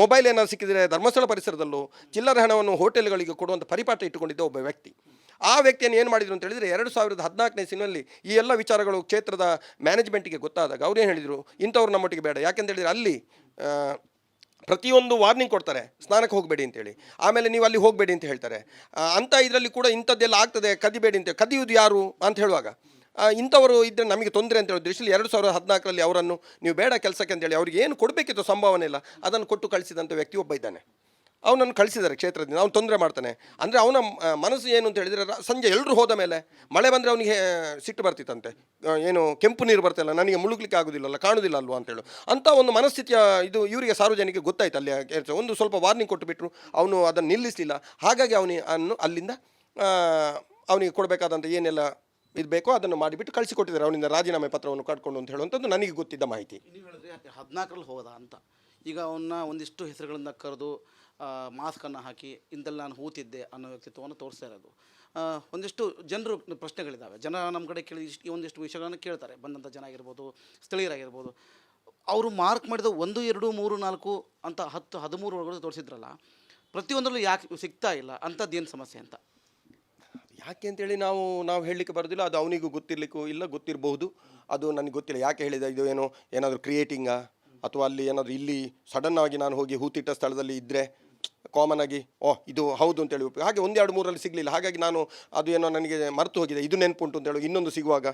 ಮೊಬೈಲ್ ಏನಾದ್ರು ಸಿಕ್ಕಿದರೆ ಧರ್ಮಸ್ಥಳ ಪರಿಸರದಲ್ಲೋ, ಚಿಲ್ಲರೆ ಹಣವನ್ನು ಹೋಟೆಲ್ಗಳಿಗೆ ಕೊಡುವಂಥ ಪರಿಪಾಠ ಇಟ್ಟುಕೊಂಡಿದ್ದ ಒಬ್ಬ ವ್ಯಕ್ತಿ. ಆ ವ್ಯಕ್ತಿಯನ್ನು ಏನು ಮಾಡಿದರು ಅಂತ ಹೇಳಿದರೆ, 2014ನೇ ಇಸ್ವಿಯಲ್ಲಿ ಈ ಎಲ್ಲ ವಿಚಾರಗಳು ಕ್ಷೇತ್ರದ ಮ್ಯಾನೇಜ್ಮೆಂಟಿಗೆ ಗೊತ್ತಾದಾಗ ಅವ್ರೇನು ಹೇಳಿದರು, ಇಂಥವ್ರು ನಮ್ಮೊಟ್ಟಿಗೆ ಬೇಡ. ಯಾಕೆಂತ ಹೇಳಿದರೆ ಅಲ್ಲಿ ಪ್ರತಿಯೊಂದು ವಾರ್ನಿಂಗ್ ಕೊಡ್ತಾರೆ, ಸ್ನಾನಕ್ಕೆ ಹೋಗಬೇಡಿ ಅಂತೇಳಿ, ಆಮೇಲೆ ನೀವು ಅಲ್ಲಿ ಹೋಗಬೇಡಿ ಅಂತ ಹೇಳ್ತಾರೆ. ಅಂಥ ಇದರಲ್ಲಿ ಕೂಡ ಇಂಥದ್ದೆಲ್ಲ ಆಗ್ತದೆ, ಕದಿಬೇಡಿ ಅಂತ. ಕದಿಯುವುದು ಯಾರು ಅಂತ ಹೇಳುವಾಗ ಇಂಥವರು ಇದ್ದರೆ ನಮಗೆ ತೊಂದರೆ ಅಂತ ಹೇಳೋ ದೃಷ್ಟಿಯಲ್ಲಿ 2014ರಲ್ಲಿ ಅವರನ್ನು ನೀವು ಬೇಡ ಕೆಲಸಕ್ಕೆ ಅಂತೇಳಿ ಅವ್ರಿಗೆ ಏನು ಕೊಡಬೇಕಿತ್ತು ಸಂಭಾವನೆ ಇಲ್ಲ, ಅದನ್ನು ಕೊಟ್ಟು ಕಳಿಸಿದಂಥ ವ್ಯಕ್ತಿ ಒಬ್ಬ ಇದ್ದಾನೆ. ಅವನನ್ನು ಕಳಿಸಿದ್ದಾರೆ ಕ್ಷೇತ್ರದಿಂದ. ಅವನು ತೊಂದರೆ ಮಾಡ್ತಾನೆ ಅಂದರೆ ಅವನ ಮನಸ್ಸು ಏನು ಅಂತ ಹೇಳಿದರೆ, ಸಂಜೆ ಎಲ್ಲರೂ ಹೋದ ಮೇಲೆ ಮಳೆ ಬಂದರೆ ಅವನಿಗೆ ಸಿಟ್ಟು ಬರ್ತಿತ್ತಂತೆ, ಏನು ಕೆಂಪು ನೀರು ಬರ್ತಿಲ್ಲ, ನನಗೆ ಮುಳುಗಲಿಕ್ಕೆ ಆಗೋದಿಲ್ಲಲ್ಲ, ಕಾಣೋದಿಲ್ಲ ಅಲ್ವಾ ಅಂತೇಳು. ಅಂಥ ಒಂದು ಮನಸ್ಥಿತಿಯ ಇದು ಇವರಿಗೆ ಸಾರ್ವಜನಿಕ ಗೊತ್ತಾಯ್ತು. ಅಲ್ಲಿ ಒಂದು ಸ್ವಲ್ಪ ವಾರ್ನಿಂಗ್ ಕೊಟ್ಟುಬಿಟ್ರು, ಅವನು ಅದನ್ನು ನಿಲ್ಲಿಸಲಿಲ್ಲ. ಹಾಗಾಗಿ ಅಲ್ಲಿಂದ ಅವನಿಗೆ ಕೊಡಬೇಕಾದಂಥ ಏನೆಲ್ಲ ಇದು ಬೇಕೋ ಅದನ್ನು ಮಾಡಿಬಿಟ್ಟು ಕಳಿಸಿಕೊಟ್ಟಿದ್ದಾರೆ. ಅವನಿಂದ ರಾಜೀನಾಮೆ ಪತ್ರವನ್ನು ಕಟ್ಕೊಂಡು ಅಂತ ಹೇಳುವಂಥದ್ದು ನನಗೆ ಗೊತ್ತಿದ್ದ ಮಾಹಿತಿ. ನೀವು ಹೇಳಿದ್ರೆ 14ರಲ್ಲಿ ಹೋದ ಅಂತ, ಈಗ ಅವನ್ನ ಒಂದಿಷ್ಟು ಹೆಸರುಗಳಿಂದ ಕರೆದು ಮಾಸ್ಕನ್ನು ಹಾಕಿ ಇಂಥಲ್ಲಿ ನಾನು ಹೂತಿದ್ದೆ ಅನ್ನೋ ವ್ಯಕ್ತಿತ್ವವನ್ನು ತೋರಿಸ್ತಾ ಇರೋದು. ಒಂದಿಷ್ಟು ಜನರು ಪ್ರಶ್ನೆಗಳಿದ್ದಾವೆ, ಜನ ನಮ್ಮ ಕಡೆ ಕೇಳಿ ಒಂದಿಷ್ಟು ವಿಷಯಗಳನ್ನು ಕೇಳ್ತಾರೆ, ಬಂದಂಥ ಜನ ಆಗಿರ್ಬೋದು, ಸ್ಥಳೀಯರಾಗಿರ್ಬೋದು. ಅವರು ಮಾರ್ಕ್ ಮಾಡಿದ 1, 2, 3, 4 ಅಂತ 10, 13 ಒಳಗಡೆ ತೋರಿಸಿದ್ರಲ್ಲ, ಪ್ರತಿಯೊಂದರಲ್ಲೂ ಯಾಕೆ ಸಿಗ್ತಾ ಇಲ್ಲ ಅಂಥದ್ದೇನು ಸಮಸ್ಯೆ ಅಂತ? ಯಾಕೆ ಅಂತೇಳಿ ನಾವು ಹೇಳಲಿಕ್ಕೆ ಬರೋದಿಲ್ಲ. ಅದು ಅವನಿಗೂ ಗೊತ್ತಿರಲಿಕ್ಕೂ ಇಲ್ಲ, ಗೊತ್ತಿರಬಹುದು, ಅದು ನನಗೆ ಗೊತ್ತಿಲ್ಲ. ಯಾಕೆ ಹೇಳಿದ, ಇದು ಏನಾದರೂ ಕ್ರಿಯೇಟಿಂಗಾ ಅಥವಾ ಅಲ್ಲಿ ಏನಾದರೂ ಇಲ್ಲಿ ಸಡನ್ನಾಗಿ ನಾನು ಹೋಗಿ ಹೂತಿಟ್ಟ ಸ್ಥಳದಲ್ಲಿ ಇದ್ದರೆ ಕಾಮನ್ ಆಗಿ ಇದು ಹೌದು ಅಂತೇಳಿ ಹಾಗೆ 1, 2, 3ರಲ್ಲಿ ಸಿಗಲಿಲ್ಲ. ಹಾಗಾಗಿ ನಾನು ಅದು ಏನೋ ನನಗೆ ಮರೆತು ಹೋಗಿದೆ, ಇದು ನೆನಪುಂಟು ಅಂತ ಹೇಳೋ, ಇನ್ನೊಂದು ಸಿಗುವಾಗ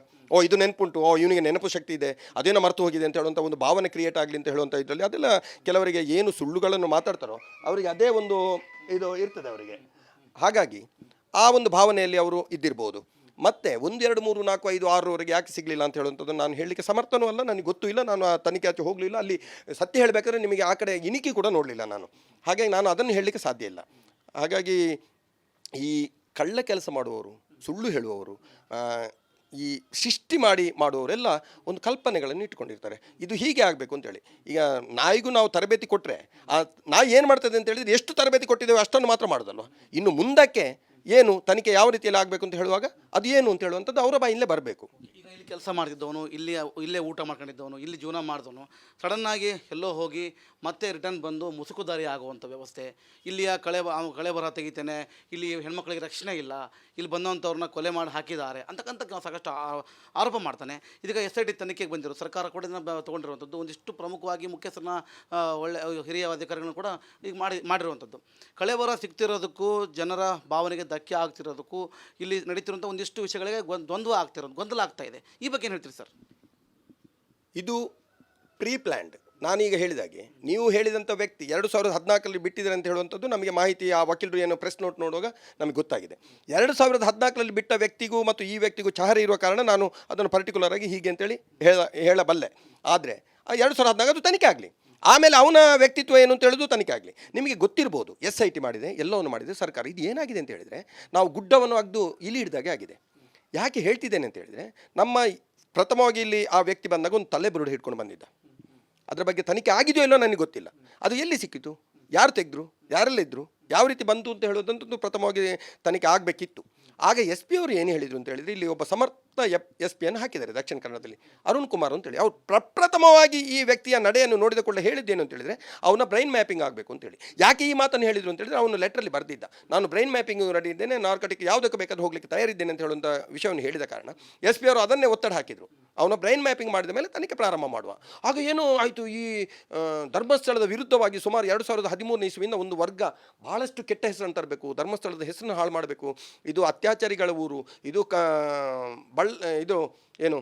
ಇದು ನೆನಪುಂಟು, ಇವನಿಗೆ ನೆನಪು ಶಕ್ತಿ ಇದೆ, ಅದೇನೋ ಮರೆತು ಹೋಗಿದೆ ಅಂತ ಹೇಳುವಂಥ ಒಂದು ಭಾವನೆ ಕ್ರಿಯೇಟ್ ಆಗಲಿ ಅಂತ ಹೇಳುವಂಥ ಇದರಲ್ಲಿ ಅದೆಲ್ಲ ಕೆಲವರಿಗೆ ಏನು ಸುಳ್ಳುಗಳನ್ನು ಮಾತಾಡ್ತಾರೋ ಅವರಿಗೆ ಅದೇ ಒಂದು ಇದು ಇರ್ತದೆ ಅವರಿಗೆ. ಹಾಗಾಗಿ ಆ ಒಂದು ಭಾವನೆಯಲ್ಲಿ ಅವರು ಇದ್ದಿರ್ಬೋದು. ಮತ್ತೆ 1, 2, 3, 4, 5, 6ರವರೆಗೆ ಯಾಕೆ ಸಿಗಲಿಲ್ಲ ಅಂತ ಹೇಳುವಂಥದ್ದು ನಾನು ಹೇಳಲಿಕ್ಕೆ ಸಮರ್ಥನೂ ಅಲ್ಲ, ನನಗೆ ಗೊತ್ತೂ ಇಲ್ಲ. ನಾನು ಆ ತನಿಖೆ ಆಚೆ ಹೋಗಲಿಲ್ಲ. ಅಲ್ಲಿ ಸತ್ಯ ಹೇಳಬೇಕಾದ್ರೆ ನಿಮಗೆ ಆ ಕಡೆ ಇಣಿಕಿ ಕೂಡ ನೋಡಲಿಲ್ಲ ನಾನು. ಹಾಗಾಗಿ ನಾನು ಅದನ್ನು ಹೇಳಲಿಕ್ಕೆ ಸಾಧ್ಯ ಇಲ್ಲ. ಹಾಗಾಗಿ ಈ ಕಳ್ಳ ಕೆಲಸ ಮಾಡುವವರು, ಸುಳ್ಳು ಹೇಳುವವರು, ಈ ಸೃಷ್ಟಿ ಮಾಡುವವರೆಲ್ಲ ಒಂದು ಕಲ್ಪನೆಗಳನ್ನು ಇಟ್ಕೊಂಡಿರ್ತಾರೆ, ಇದು ಹೀಗೆ ಆಗಬೇಕು ಅಂತೇಳಿ. ಈಗ ನಾಯಿಗೂ ನಾವು ತರಬೇತಿ ಕೊಟ್ಟರೆ ಆ ನಾಯಿ ಏನು ಮಾಡ್ತದೆ ಅಂತ ಹೇಳಿದರೆ, ಎಷ್ಟು ತರಬೇತಿ ಕೊಟ್ಟಿದ್ದೇವೆ ಅಷ್ಟನ್ನು ಮಾತ್ರ ಮಾಡೋದಲ್ವ. ಇನ್ನು ಮುಂದಕ್ಕೆ ಏನು ತನಿಖೆ ಯಾವ ರೀತಿಯಲ್ಲಿ ಆಗಬೇಕು ಅಂತ ಹೇಳುವಾಗ ಅದು ಏನು ಅಂತ ಹೇಳುವಂಥದ್ದು ಅವರ ಬಾಯಿಂದಲೇ ಬರಬೇಕು. ಈಗ ಇಲ್ಲಿ ಕೆಲಸ ಮಾಡ್ತಿದ್ದವನು, ಇಲ್ಲೇ ಊಟ ಮಾಡ್ಕೊಂಡಿದ್ದವನು, ಇಲ್ಲಿ ಜೀವನ ಮಾಡಿದವನು ಸಡನ್ನಾಗಿ ಎಲ್ಲೋ ಹೋಗಿ ಮತ್ತೆ ರಿಟರ್ನ್ ಬಂದು ಮುಸುಕುದಾರಿ ಆಗುವಂಥ ವ್ಯವಸ್ಥೆ, ಇಲ್ಲಿಯ ಕಳೆ ಬರ ತೆಗಿತೇನೆ, ಇಲ್ಲಿ ಹೆಣ್ಮಕ್ಳಿಗೆ ರಕ್ಷಣೆ ಇಲ್ಲ, ಇಲ್ಲಿ ಬಂದಂಥವ್ರನ್ನ ಕೊಲೆ ಮಾಡಿ ಹಾಕಿದ್ದಾರೆ ಅಂತಕ್ಕಂಥ ಸಾಕಷ್ಟು ಆರೋಪ ಮಾಡ್ತಾನೆ. ಇದೀಗ SIT ತನಿಖೆಗೆ ಬಂದಿರೋ ಸರ್ಕಾರ ಕೂಡ ಇದನ್ನು ತೊಗೊಂಡಿರುವಂಥದ್ದು. ಒಂದಿಷ್ಟು ಪ್ರಮುಖವಾಗಿ ಮುಖ್ಯಸ್ಥರನ್ನ ಒಳ್ಳೆ ಹಿರಿಯ ಅಧಿಕಾರಿಗಳನ್ನು ಕೂಡ ಈಗ ಮಾಡಿರುವಂಥದ್ದು. ಕಳೆ ಬರ ಸಿಗ್ತಿರೋದಕ್ಕೂ ಜನರ ಭಾವನೆಗೆ ಧಕ್ಕೆ ಆಗ್ತಿರೋದಕ್ಕೂ ಇಲ್ಲಿ ನಡೀತಿರುವಂಥ ಒಂದಿಷ್ಟು ವಿಷಯಗಳಿಗೆ ಗೊಂದಲ ಆಗ್ತಾ ಇದೆ. ಈ ಬಗ್ಗೆ ಏನು ಹೇಳ್ತೀರಿ ಸರ್? ಇದು ಪ್ರೀ ಪ್ಲ್ಯಾಂಡ್. ನಾನೀಗ ಹೇಳಿದಾಗೆ ನೀವು ಹೇಳಿದಂಥ ವ್ಯಕ್ತಿ 2014 ಬಿಟ್ಟಿದ್ದಾರೆ ಅಂತ ಹೇಳುವಂಥದ್ದು ನಮಗೆ ಮಾಹಿತಿ ಆ ವಕೀಲರು ಏನು ಪ್ರೆಸ್ ನೋಟ್ ನೋಡುವಾಗ ನಮಗೆ ಗೊತ್ತಾಗಿದೆ. 2014 ಬಿಟ್ಟ ವ್ಯಕ್ತಿಗೂ ಮತ್ತು ಈ ವ್ಯಕ್ತಿಗೂ ಚಹರೆ ಇರುವ ಕಾರಣ ನಾನು ಅದನ್ನು ಪರ್ಟಿಕ್ಯುಲರ್ ಆಗಿ ಹೀಗೆ ಅಂತೇಳಿ ಹೇಳಬಲ್ಲೆ. ಆದರೆ 2014 ಅದು ತನಿಖೆ ಆಗಲಿ, ಆಮೇಲೆ ಅವನ ವ್ಯಕ್ತಿತ್ವ ಏನು ಅಂತ ಹೇಳೋದು ತನಿಖೆ ಆಗಲಿ. ನಿಮಗೆ ಗೊತ್ತಿರ್ಬೋದು SIT ಮಾಡಿದೆ, ಎಲ್ಲವನ್ನು ಮಾಡಿದೆ ಸರ್ಕಾರ. ಇದು ಏನಾಗಿದೆ ಅಂತ ಹೇಳಿದರೆ ನಾವು ಗುಡ್ಡವನ್ನು ಅಗ್ದು ಇಲ್ಲಿ ಹಿಡಿದಾಗೆ ಆಗಿದೆ. ಯಾಕೆ ಹೇಳ್ತಿದ್ದೇನೆ ಅಂತ ಹೇಳಿದರೆ, ನಮ್ಮ ಪ್ರಥಮವಾಗಿ ಇಲ್ಲಿ ಆ ವ್ಯಕ್ತಿ ಬಂದಾಗ ಒಂದು ತಲೆ ಬುರುಡು ಹಿಡ್ಕೊಂಡು ಬಂದಿದ್ದ. ಅದರ ಬಗ್ಗೆ ತನಿಖೆ ಆಗಿದೆಯೋ ಇಲ್ಲೋ ನನಗೆ ಗೊತ್ತಿಲ್ಲ. ಅದು ಎಲ್ಲಿ ಸಿಕ್ಕಿತು, ಯಾರು ತೆಗೆದ್ರು, ಯಾರೆಲ್ಲ ಇದ್ದರು, ಯಾವ ರೀತಿ ಬಂತು ಅಂತ ಹೇಳೋದಂತೂ ಪ್ರಥಮವಾಗಿ ತನಿಖೆ ಆಗಬೇಕಿತ್ತು. ಆಗ SP ಅವರು ಏನು ಹೇಳಿದರು ಅಂತ ಹೇಳಿದರೆ, ಇಲ್ಲಿ ಒಬ್ಬ ಸಮರ್ಥ SP ಯನ್ನು ಹಾಕಿದ್ದಾರೆ ದಕ್ಷಿಣ ಕನ್ನಡದಲ್ಲಿ, ಅರುಣ್ ಕುಮಾರ್ ಅಂತೇಳಿ. ಅವ್ರು ಪ್ರಪ್ರಥಮವಾಗಿ ಈ ವ್ಯಕ್ತಿಯ ನಡೆಯನ್ನು ನೋಡಿದ ಕೂಡಲೇ ಹೇಳಿದ್ದೇನು ಅಂತ ಹೇಳಿದರೆ, ಅವನ ಬ್ರೈನ್ ಮ್ಯಾಪಿಂಗ್ ಆಗಬೇಕು ಅಂತೇಳಿ. ಯಾಕೆ ಈ ಮಾತನ್ನು ಹೇಳಿದರು ಅಂತ ಹೇಳಿದರೆ, ಅವನು ಲೆಟ್ರಲ್ಲಿ ಬರೆದಿದ್ದ, ನಾನು ಬ್ರೈನ್ ಮ್ಯಾಪಿಂಗ್ ರೆಡಿ ಇದ್ದೇನೆ, ನಾರ್ಕಟಿಕ್ ಯಾವುದಕ್ಕೆ ಬೇಕಾದ್ರೂ ಹೋಗಲಿಕ್ಕೆ ತಯಾರಿದ್ದೇನೆ ಅಂತ ಹೇಳುವಂಥ ವಿಷಯವನ್ನು ಹೇಳಿದ ಕಾರಣ SP ಅವರು ಅದನ್ನೇ ಒತ್ತಡ ಹಾಕಿದರು. ಅವನ ಬ್ರೈನ್ ಮ್ಯಾಪಿಂಗ್ ಮಾಡಿದ ಮೇಲೆ ತನಿಖೆ ಪ್ರಾರಂಭ ಮಾಡುವ. ಆಗ ಏನೋ ಆಯಿತು, ಈ ಧರ್ಮಸ್ಥಳದ ವಿರುದ್ಧವಾಗಿ ಸುಮಾರು 2013 ಇಸ್ವಿಯಿಂದ ಒಂದು ವರ್ಗ ಭಾಳಷ್ಟು ಕೆಟ್ಟ ಹೆಸರನ್ನು ತರಬೇಕು, ಧರ್ಮಸ್ಥಳದ ಹೆಸರನ್ನು ಹಾಳು ಮಾಡಬೇಕು, ಇದು ಅತ್ಯಾಚಾರಿಗಳ ಊರು, ಇದು ಇದು ಏನು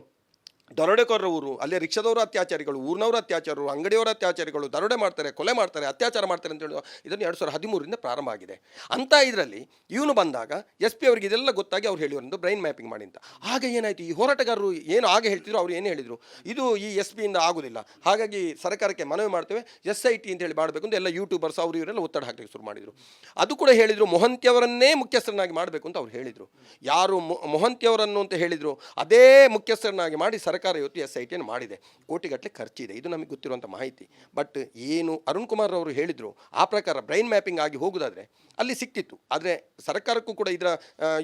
ದರೋಡೆಕೋರರ ಊರು, ಅಲ್ಲೇ ರಿಕ್ಷಾದವರು ಅತ್ಯಾಚಾರಿಗಳು, ಊರಿನವರು ಅತ್ಯಾಚಾರರು, ಅಂಗಡಿಯವರ ಅತ್ಯಾಚಾರಿಗಳು, ದರೋಡೆ ಮಾಡ್ತಾರೆ, ಕೊಲೆ ಮಾಡ್ತಾರೆ, ಅತ್ಯಾಚಾರ ಮಾಡ್ತಾರೆ ಅಂತ ಹೇಳುವ ಇದನ್ನು 2013 ಪ್ರಾರಂಭ ಆಗಿದೆ. ಅಂತ ಇದರಲ್ಲಿ ಇವನು ಬಂದಾಗ SP ಅವರಿಗೆ ಇದೆಲ್ಲ ಗೊತ್ತಾಗಿ ಅವ್ರು ಹೇಳಿದ್ರು ಬ್ರೈನ್ ಮ್ಯಾಪಿಂಗ್ ಮಾಡಿ ಅಂತ. ಆಗ ಏನಾಯಿತು, ಈ ಹೋರಾಟಗಾರರು ಏನು ಆಗ ಹೇಳ್ತಿದ್ರು, ಅವ್ರು ಏನು ಹೇಳಿದರು, ಇದು ಈ SP ಇಂದ ಆಗೋದಿಲ್ಲ, ಹಾಗಾಗಿ ಸರ್ಕಾರಕ್ಕೆ ಮನವಿ ಮಾಡ್ತೇವೆ, SIT ಅಂತ ಹೇಳಿ ಮಾಡಬೇಕು ಅಂತ ಎಲ್ಲ ಯೂಟ್ಯೂಬರ್ಸ್ ಅವರು ಇವರೆಲ್ಲ ಒತ್ತಡ ಹಾಕಲಿಕ್ಕೆ ಶುರು ಮಾಡಿದರು. ಅದು ಕೂಡ ಹೇಳಿದರು ಮೊಹಂತಿಯವರನ್ನೇ ಮುಖ್ಯಸ್ಥರನ್ನಾಗಿ ಮಾಡಬೇಕು ಅಂತ ಅವ್ರು ಹೇಳಿದರು. ಯಾರು ಮೊಹಂತಿಯವರನ್ನು ಅಂತ ಹೇಳಿದರು ಅದೇ ಮುಖ್ಯಸ್ಥರನ್ನಾಗಿ ಮಾಡಿ ಸರ್ಕಾರ ಇವತ್ತು SIT ಅನ್ನು ಮಾಡಿದೆ. ಕೋಟಿಗಟ್ಟಲೆ ಖರ್ಚಿದೆ, ಇದು ನಮಗೆ ಗೊತ್ತಿರುವಂಥ ಮಾಹಿತಿ. ಬಟ್ ಏನು ಅರುಣ್ ಕುಮಾರ್ ಅವರು ಹೇಳಿದರು ಆ ಪ್ರಕಾರ ಬ್ರೈನ್ ಮ್ಯಾಪಿಂಗ್ ಆಗಿ ಹೋಗೋದಾದರೆ ಅಲ್ಲಿ ಸಿಕ್ತಿತ್ತು. ಆದರೆ ಸರ್ಕಾರಕ್ಕೂ ಕೂಡ ಇದರ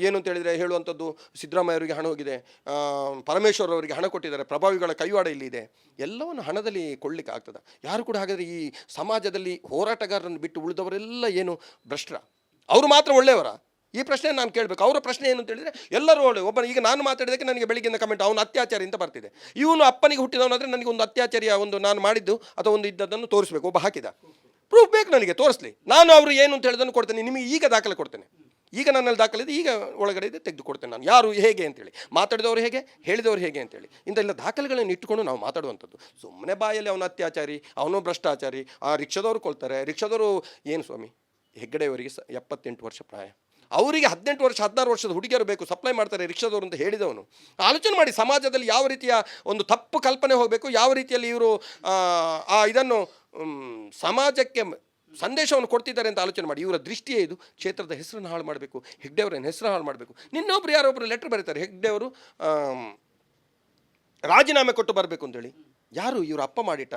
ಏನು ಅಂತ ಹೇಳಿದರೆ ಹೇಳುವಂಥದ್ದು, ಸಿದ್ದರಾಮಯ್ಯ ಅವರಿಗೆ ಹಣ ಹೋಗಿದೆ, ಪರಮೇಶ್ವರ್ ಅವರಿಗೆ ಹಣ ಕೊಟ್ಟಿದ್ದಾರೆ, ಪ್ರಭಾವಿಗಳ ಕೈವಾಡ ಇಲ್ಲಿದೆ, ಎಲ್ಲವನ್ನು ಹಣದಲ್ಲಿ ಕೊಳ್ಳಿಕ್ಕೆ ಆಗ್ತದೆ. ಯಾರು ಕೂಡ ಹಾಗಾದರೆ ಈ ಸಮಾಜದಲ್ಲಿ ಹೋರಾಟಗಾರರನ್ನು ಬಿಟ್ಟು ಉಳಿದವರೆಲ್ಲ ಏನು ಭ್ರಷ್ಟರ, ಅವರು ಮಾತ್ರ ಒಳ್ಳೆಯವರ? ಈ ಪ್ರಶ್ನೆ ನಾನು ಕೇಳಬೇಕು. ಅವರ ಪ್ರಶ್ನೆ ಏನು ಅಂತ ಹೇಳಿದರೆ ಎಲ್ಲರೂ ಒಳ್ಳೆ ಒಬ್ಬ, ಈಗ ನಾನು ಮಾತಾಡಿದಕ್ಕೆ ನನಗೆ ಬೆಳಿಗ್ಗೆಯಿಂದ ಕಮೆಂಟ್ ಅವನು ಅತ್ಯಾಚಾರಿ ಅಂತ ಬರ್ತಿದೆ. ಇವನು ಅಪ್ಪನಿಗೆ ಹುಟ್ಟಿದವನಾದರೆ ನನಗೆ ಒಂದು ಅತ್ಯಾಚಾರಿಯ ಒಂದು ನಾನು ಮಾಡಿದ್ದು ಅಥವಾ ಒಂದು ಇದ್ದದ್ದನ್ನು ತೋರಿಸ್ಬೇಕು. ಒಬ್ಬ ಹಾಕಿದ ಪ್ರೂಫ್ ಬೇಕು ನನಗೆ, ತೋರಿಸ್ಲಿ. ನಾನು ಅವರು ಏನು ಅಂತ ಹೇಳಿದನ್ನು ಕೊಡ್ತೇನೆ, ನಿಮಗೆ ಈಗ ದಾಖಲೆ ಕೊಡ್ತೇನೆ. ಈಗ ನನ್ನಲ್ಲಿ ದಾಖಲೆ ಇದೆ, ಈಗ ಒಳಗಡೆ ಇದೆ, ತೆಗೆದು ಕೊಡ್ತೇನೆ ನಾನು, ಯಾರು ಹೇಗೆ ಅಂತೇಳಿ, ಮಾತಾಡಿದವರು ಹೇಗೆ, ಹೇಳಿದವರು ಹೇಗೆ ಅಂತೇಳಿ. ಇಂಥ ದಾಖಲೆಗಳನ್ನು ಇಟ್ಟುಕೊಂಡು ನಾವು ಮಾತಾಡುವಂಥದ್ದು. ಸುಮ್ಮನೆ ಬಾಯಲ್ಲಿ ಅವನು ಅತ್ಯಾಚಾರಿ, ಅವನು ಭ್ರಷ್ಟಾಚಾರಿ, ಆ ರಿಕ್ಷಾದವರು ಕೊಳ್ತಾರೆ. ರಿಕ್ಷಾದವರು ಏನು ಸ್ವಾಮಿ, ಹೆಗ್ಗಡೆಯವರಿಗೆ 78 ವರ್ಷ ಪ್ರಾಯ, ಅವರಿಗೆ 18 ವರ್ಷ 16 ವರ್ಷದ ಹುಡುಗಿಯರು ಬೇಕು, ಸಪ್ಲೈ ಮಾಡ್ತಾರೆ ರಿಕ್ಷಾದವರು ಅಂತ ಹೇಳಿದವನು. ಆಲೋಚನೆ ಮಾಡಿ, ಸಮಾಜದಲ್ಲಿ ಯಾವ ರೀತಿಯ ಒಂದು ತಪ್ಪು ಕಲ್ಪನೆ ಹೋಗಬೇಕು, ಯಾವ ರೀತಿಯಲ್ಲಿ ಇವರು ಇದನ್ನು ಸಮಾಜಕ್ಕೆ ಸಂದೇಶವನ್ನು ಕೊಡ್ತಿದ್ದಾರೆ ಅಂತ ಆಲೋಚನೆ ಮಾಡಿ. ಇವರ ದೃಷ್ಟಿಯೇ ಇದು, ಕ್ಷೇತ್ರದ ಹೆಸರನ್ನು ಹಾಳು ಮಾಡಬೇಕು, ಹೆಗ್ಡೆಯವರನ್ನು ಹೆಸರು ಹಾಳು ಮಾಡಬೇಕು. ನಿನ್ನೊಬ್ಬರು ಯಾರೊಬ್ಬರು ಲೆಟ್ರ್ ಬರೀತಾರೆ, ಹೆಗ್ಡೆಯವರು ರಾಜೀನಾಮೆ ಕೊಟ್ಟು ಬರಬೇಕು ಅಂತೇಳಿ. ಯಾರು ಇವರು ಅಪ್ಪ ಮಾಡಿಟ್ಟ